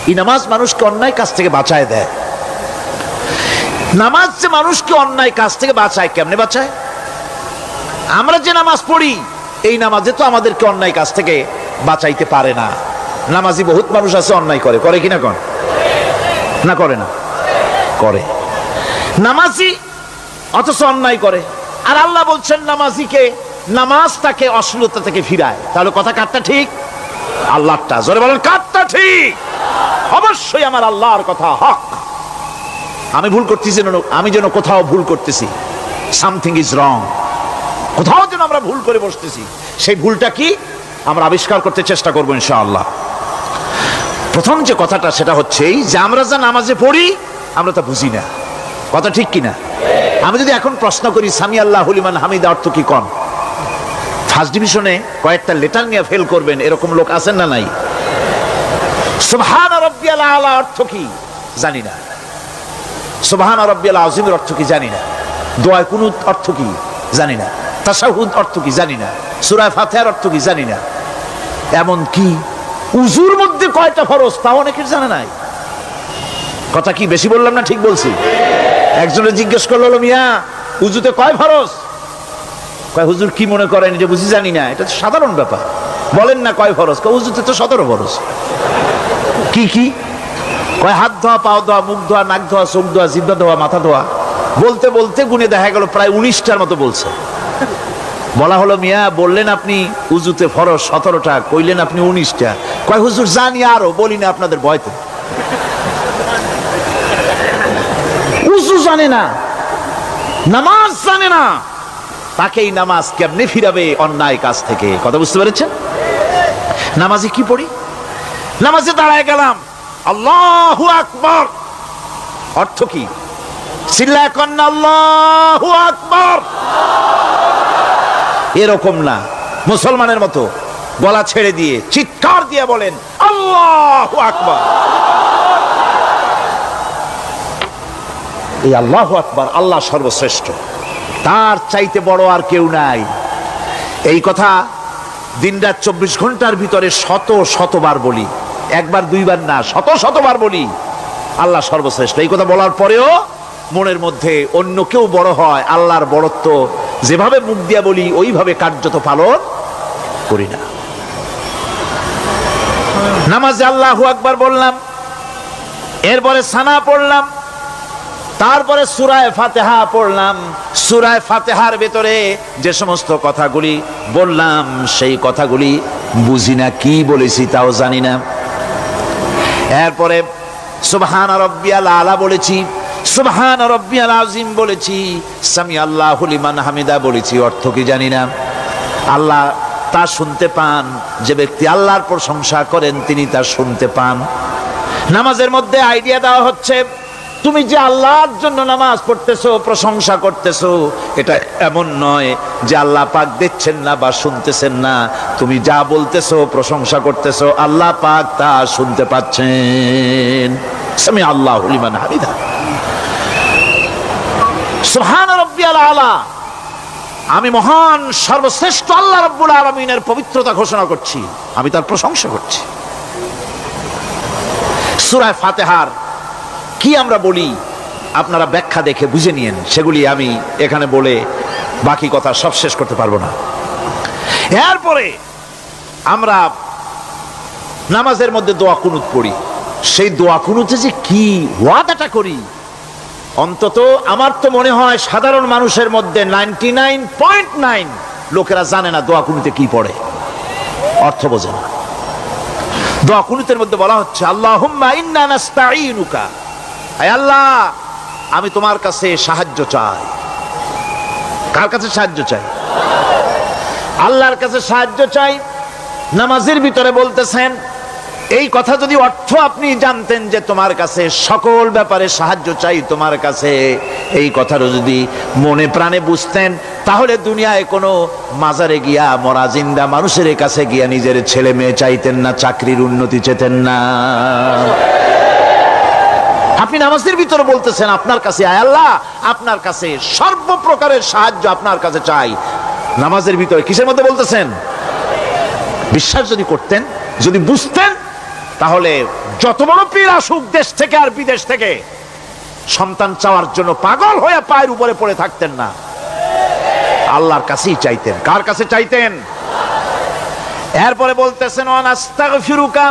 এই নামাজ মানুষকে অন্যায় কাজ থেকে বাঁচায় দেয়। নামাজ যে মানুষকে অন্যায় কাজ থেকে বাঁচায়, কেমনে বাঁচায়? আমরা যে নামাজ পড়ি, এই নামাজে তো আমাদেরকে অন্যায় কাজ থেকে বাঁচাইতে পারে না। নামাজি বহুত মানুষ আছে অন্যায় করে, করে কিনা কোন? না করে না? করে। নামাজি অথচ অন্যায় করে। আর আল্লাহ বলছেন নামাজিকে, নামাজ তাকে অশ্লীলতা থেকে ফিরায়। তাহলে কথা কারটা ঠিক? আল্লাহরটা। জোরে বলেন, কারটা ঠিক? অবশ্যই আমার আল্লাহর কথা হক। আমি ভুল করতেছি, আমি যেন কোথাও ভুল করতেছি, সামথিং ইজ রং, কোথাও যেন আমরা ভুল করে বসতেছি, সেই ভুলটা কি আমরা আবিষ্কার করতে চেষ্টা করবো ইনশাআল্লাহ। প্রথম যে কথাটা সেটা হচ্ছে যে আমরা যা নামাজে পড়ি আমরা তা বুঝি না। কথা ঠিক কিনা? আমি যদি এখন প্রশ্ন করি সামি আল্লাহু লিমান হামিদা অর্থ কি কোন? ফার্স্ট ডিভিশনে কয়েকটা লেটার নিয়ে ফেল করবেন এরকম লোক আছেন না নাই? সুবহান রাব্বিয়াল আলা অর্থ কি জানি না। সুবহান রাব্বিয়াল আযীমের অর্থ কি জানি না। দোয়া কুনুত অর্থ কি জানি না। তাশাহুদ অর্থ কি জানি না। সূরা ফাতিহার অর্থ কি জানি না। এমন কি উজুর মধ্যে কয়টা ফরজ তা অনেকের জানা নাই। কথা কি বেশি বললাম না ঠিক বলছি? একজনে জিজ্ঞেস করলো, মিয়া উজুতে কয় ফরজ? কয় হুজুর কি মনে করেন যে বুঝি জানি না, এটা তো সাধারণ ব্যাপার, বলেন না কয় ফরজ? কয় উজুতে তো 17 ফরজ। কি কি? কয় হাত ধোয়া, পাও ধোয়া, মুখ ধোয়া, নাক ধোয়া, চোখ ধোয়া, জিহ্বা ধোয়া, মাথা ধোয়া। বলতে বলতে গুনে দেখা গেল প্রায় 19টার মতো বলছে। বলা হলো, মিয়া বললেন আপনি উজুতে ফরজ 17টা, কইলেন আপনি 19টা। কয় হুজুর জানি আরো, বলি না আপনাদের ভয়তে। উজু জানে না, নামাজ জানে না, তাকেই নামাজ কেমনে ফিরাবে অন্যায় কাজ থেকে? কথা বুঝতে পেরেছেন? নামাজে কি পড়ি? নামাজে দাঁড়ায় গেলাম, আল্লাহু আকবার, অর্থ কি? চিল্লায় কন্না আল্লাহু আকবার। এরকম না, মুসলমানের মতো গলা ছেড়ে দিয়ে চিৎকার দিয়ে বলেন আল্লাহু আকবার। এই আল্লাহু আকবার, আল্লাহ সর্বশ্রেষ্ঠ, তার চাইতে বড় আর কেউ নাই। এই কথা দিনরাত 24 ঘন্টার ভিতরে শত শতবার বলি, একবার দুইবার না, শত শতবার বলি আল্লাহ সর্বশ্রেষ্ঠ। এই কথা বলার পরেও মনের মধ্যে অন্য কেউ বড় হয়, আল্লাহর বড়ত্ব যেভাবে মুখ দিয়া বলি ওইভাবে কার্যত পালন করি না। নামাজে আল্লাহু আকবার বললাম, এরপরে সানা পড়লাম, তারপরে সূরা ফাতিহা পড়লাম। সূরা ফাতিহার ভেতরে যে সমস্ত কথাগুলি বললাম সেই কথাগুলি বুঝি না, কি বলেছি তাও জানি না। এরপরে সুবহান রাব্বিয়াল আলা বলেছি, সুবহান রাব্বিয়াল আযীম বলেছি, সামি আল্লাহু লিমান হামিদা বলেছি, অর্থ কি জানি না। আল্লাহ তা শুনতে পান, যে ব্যক্তি আল্লাহর প্রশংসা করেন তিনি তা শুনতে পান। নামাজের মধ্যে আইডিয়া দেওয়া হচ্ছে, তুমি যে আল্লাহর জন্য নামাজ পড়তেছো, প্রশংসা করতেছো, এটা এমন নয় যে আল্লাহ পাক দেখছেন না বা শুনতেছেন না। তুমি যা বলতেছো, প্রশংসা করতেছো, আল্লাহ পাক তা শুনতে পাচ্ছেন। সামি আল্লাহু লিমান হামিদা, সুবহান রাব্বিয়াল আলা, আমি মহান সর্বশ্রেষ্ঠ আল্লাহ রাব্বুল আলামিনের পবিত্রতা ঘোষণা করছি, আমি তার প্রশংসা করছি। সূরা ফাতিহার কি আমরা বলি আপনারা ব্যাখ্যা দেখে বুঝে নিয়েন, সেগুলি আমি এখানে বলে বাকি কথা সব শেষ করতে পারবো না। এরপরে আমরা নামাজের মধ্যে দোয়া কুনুত পড়ি। সেই দোয়া কুনুতে যে কি ওয়াদাটা করি, অন্তত আমার তো মনে হয় সাধারণ মানুষের মধ্যে 99.9 লোকেরা জানে না দোয়া কুনুতে কি পড়ে, অর্থ বোঝে না। দোয়া কুনুতের মধ্যে বলা হচ্ছে আল্লাহুম্মা ইন্না নাস্তাঈনুকা, আয় আল্লাহ আমি তোমার কাছে সাহায্য চাই। কার কাছে সাহায্য চাই? আল্লাহর কাছে সাহায্য চাই। নামাজের ভিতরে বলতেছেন, এই কথা যদি অর্থ আপনি জানতেন যে তোমার কাছে সকল ব্যাপারে সাহায্য চাই তোমার কাছে, এই কথাটা যদি মনে প্রাণে বুঝতেন, তাহলে দুনিয়ায় কোনো মাজারে গিয়া মরা জিন্দা মানুষের কাছে গিয়া নিজের ছেলে মেয়ে চাইতেন না, চাকরির উন্নতি চেতেন না। আপনি নামাজের ভিতরে বলতেছেন আপনার কাছে, আয় আল্লাহ আপনার কাছে সর্বপ্রকারের সাহায্য আপনার কাছে চাই। নামাজের ভিতরে কিসের মধ্যে বলতেছেন? বিশ্বাস যদি করতেন, যদি বুঝতেন, তাহলে যত বড় পীর আসুক দেশ থেকে আর বিদেশ থেকে, সন্তান চাওয়ার জন্য পাগল হয়ে পায়ের উপরে পড়ে থাকতেন না, আল্লাহর কাছেই চাইতেন। কার কাছে চাইতেন? এরপরে বলতেছেন আস্তাগফিরুকা,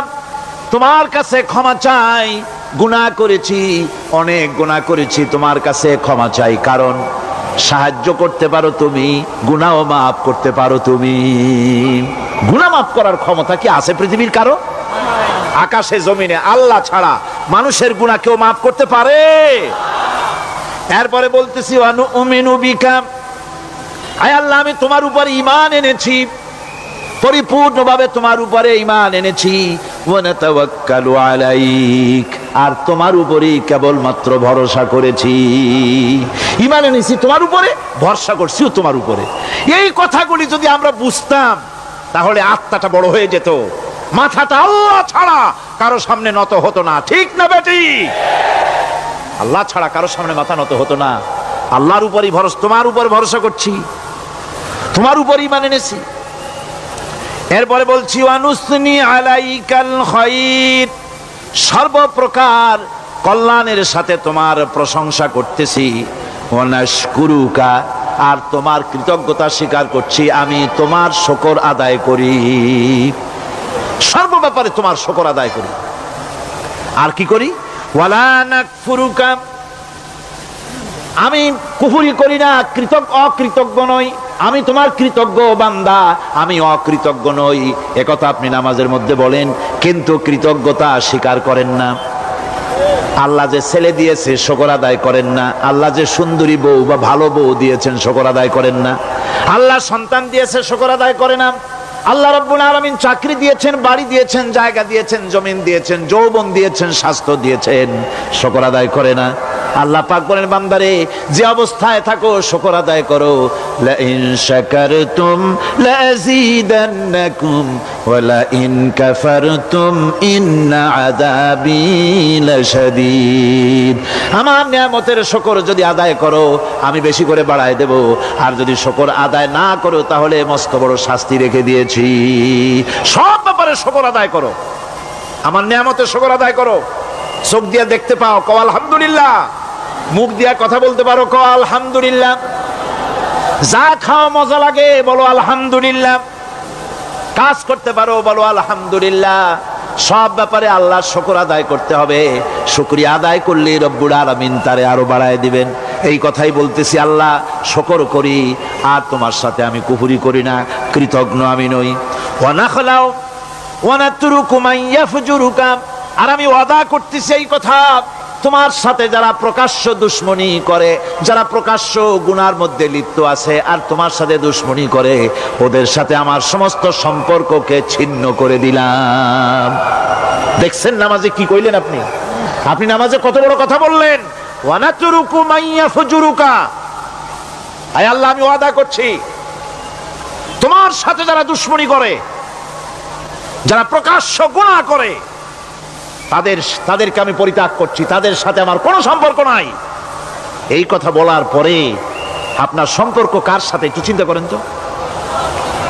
তোমার কাছে ক্ষমা চাই, গুনাহ করেছি, অনেক গুনাহ করেছি, তোমার কাছে ক্ষমা চাই, কারণ সাহায্য করতে পারো তুমি, গুনাহও মাফ করতে পারো তুমি। গুনাহ মাফ করার ক্ষমতা কি আছে পৃথিবীর কারো? আকাশে জমিনে আল্লাহ ছাড়া মানুষের গুনাহ কেউ মাফ করতে পারে? এরপরে বলতেছি অনুমিনু বিকা, আয় আল্লাহ আমি তোমার উপর ঈমান এনেছি, পরিপূর্ণভাবে তোমার উপরে ঈমান এনেছি। ওয়া নাতাওয়াক্কালু আলাইক, আর তোমার উপরেই কেবলমাত্র ভরসা করেছি। ঈমান এনেছি তোমার উপরে, ভরসা করছিও তোমার উপরে। এই কথাগুলি যদি আমরা বুঝতাম, তাহলে আত্মাটা বড় হয়ে যেত, মাথাটা আল্লাহ ছাড়া কারো সামনে নত হতো না। ঠিক না বেটি? আল্লাহ ছাড়া কারো সামনে মাথা নত হতো না। আল্লাহর উপরই ভরসা, তোমার উপর ভরসা করছি, তোমার উপর ঈমান এনেছি। এরপরে বলছি ওয়ানুসনি আলাইকাল খায়র, সর্বপ্রকার কল্যাণের সাথে তোমার প্রশংসা করতেছি। ওয়ানাশকুরুকা, আর তোমার কৃতজ্ঞতা স্বীকার করছি, আমি তোমার শুকর আদায় করি, সর্ব ব্যাপারে তোমার শুকর আদায় করি। আর কি করি? ওয়ালা নাকফুরুকা, আমি কুফরি করি না, অকৃতজ্ঞ নই, আমি তোমার কৃতজ্ঞ বান্দা, আমি অকৃতজ্ঞ নই। একথা আপনি নামাজের মধ্যে বলেন, কিন্তু কৃতজ্ঞতা স্বীকার করেন না। আল্লাহ যে ছেলে দিয়েছে শুকর আদায় করেন না, আল্লাহ যে সুন্দরী বউ বা ভালো বউ দিয়েছেন শুকর আদায় করেন না, আল্লাহ সন্তান দিয়েছে শুকর আদায় করে না, আল্লাহ রাব্বুল আলামিন চাকরি দিয়েছেন, বাড়ি দিয়েছেন, জায়গা দিয়েছেন, জমিন দিয়েছেন, যৌবন দিয়েছেন, স্বাস্থ্য দিয়েছেন, শুকর আদায় করে না। আল্লাহ পাক বলেন, বান্দারে যে অবস্থায় থাকো শুকর আদায় করো। লা ইন শাকারতুম লাযীদান্নাকুম ওয়া লা ইন কাফারতুম ইন্না আযাবী লাশাদীদ। আমার নিয়ামতের শুকর যদি আদায় করো আমি বেশি করে বাড়ায় দেব, আর যদি শুকর আদায় না করো তাহলে মস্ত বড় শাস্তি রেখে দিয়েছি। সব ব্যাপারে শুকর আদায় করো, আমার নিয়ামতের শুকর আদায় করো। চোখ দিয়ে দেখতে পাও, কও আলহামদুলিল্লাহ। মুখ দিয়া কথা বলতে পারো, কও আলহামদুলিল্লাহ। যা খাও মজা লাগে বলো আলহামদুলিল্লাহ। কাজ করতে পারো বলো আলহামদুলিল্লাহ। সব ব্যাপারে আল্লাহর শুকর আদায় করতে হবে। শুকরিয়া আদায় করলে রব্বুল আলামিন তারে আরো বাড়ায় দিবেন। এই কথাই বলতেছি, আল্লাহ শুকর করি, আর তোমার সাথে আমি কুফরি করি না, কৃতজ্ঞ আমি নই। ওয়া নাখলাউ ওয়া নাতরুকু মান ইয়াফজুরুকা, আর আমি ওয়াদা করতেছি এই কথা, তোমার সাথে যারা প্রকাশ্য দুশ্মনী করে, যারা প্রকাশ্য গুনার মধ্যে লিপ্ত আছে আর তোমার সাথে দুশ্মনী করে, ওদের সাথে আমার সমস্ত সম্পর্ককে ছিন্ন করে দিলাম। দেখছেন নামাজে কি কইলেন আপনি? আপনি নামাজে কত বড় কথা বললেন। ওয়ানাতুরুকু মাইয়া ফুজুরুকা, আয় আল্লাহ আমি ওয়াদা করছি তোমার সাথে যারা দুশ্মনী করে, যারা প্রকাশ্য গুনাহ করে, তাদেরকে আমি পরিত্যাগ করছি, তাদের সাথে আমার কোনো সম্পর্ক নাই। এই কথা বলার পরে আপনার সম্পর্ক কার সাথে একটু চিন্তা করেন তো।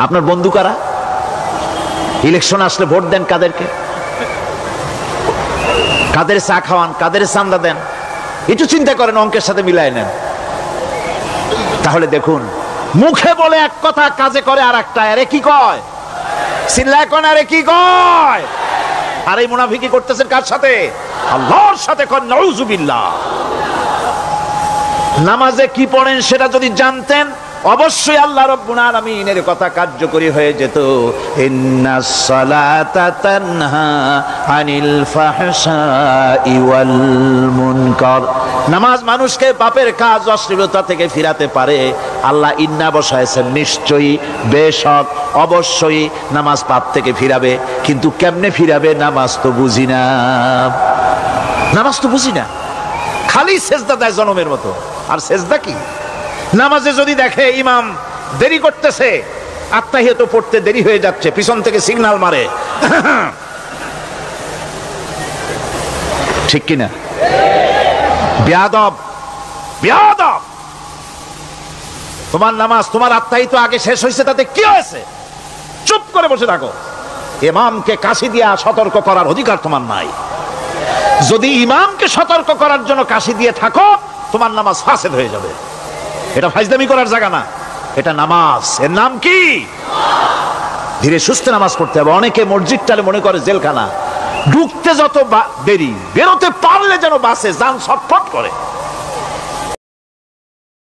আপনার বন্ধু কারা? ইলেকশন আসলে ভোট দেন কাদেরকে? কাদের চা খাওয়ান, কাদের চান্দা দেন? একটু চিন্তা করেন, অঙ্কের সাথে মিলাই নেন। তাহলে দেখুন, মুখে বলে এক কথা, কাজে করে আর একটা। আরে কি কয়? চিল্লায় কোন আরে কি কয়? আর এই মুনাফিকি করতেছেন কার সাথে? আল্লাহর সাথে। কোন নাউযুবিল্লাহ। নামাজে কি পড়েন সেটা যদি জানতেন, অবশ্যই আল্লাহ রাব্বুল আলামিনের কথা কার্যকরী হয়ে যেত। ইন্নাস সালাতা তানহা আনিল ফাহশাই ওয়াল মুনকার। নামাজ মানুষকে পাপের কাজ, অশ্লীলতা থেকে ফিরাতে পারে। আল্লাহ ইন্না বসায়ছেন, নিশ্চয়ই, বেশক, অবশ্যই নামাজ পাপ থেকে ফিরাবে। কিন্তু কেমনে ফিরাবে নামাজ তো বুঝি না। নামাজ তো বুঝি না, খালি সেজদা দেয় জনমের মতো। আর সেজদা কি? নামাজে যদি দেখে ইমাম দেরি করতেছে, আত্তাহিয়াত পড়তে দেরি হয়ে যাচ্ছে, পিছন থেকে সিগন্যাল মারে, ঠিক কিনা? বেয়াদব, বেয়াদব। তোমার নামাজ, তোমার আত্তাহিয়াত আগে শেষ হয়েছে, তাতে কি হয়েছে? চুপ করে বসে থাকো। ইমামকে কাশি দিয়া সতর্ক করার অধিকার তোমার নাই। যদি ইমামকে সতর্ক করার জন্য কাশি দিয়ে থাকো, তোমার নামাজ ফাসেদ হয়ে যাবে। এটা ফাজলামি করার জায়গা না, এটা নামাজ। এর নাম কি? ধীরে সুস্থে নামাজ পড়তে হবে। অনেকে মসজিদটালে মনে করে জেলখানা। ঢুকতে যত দেরি, বেরোতে পারলে যেন বাসে যান ছটফট করে।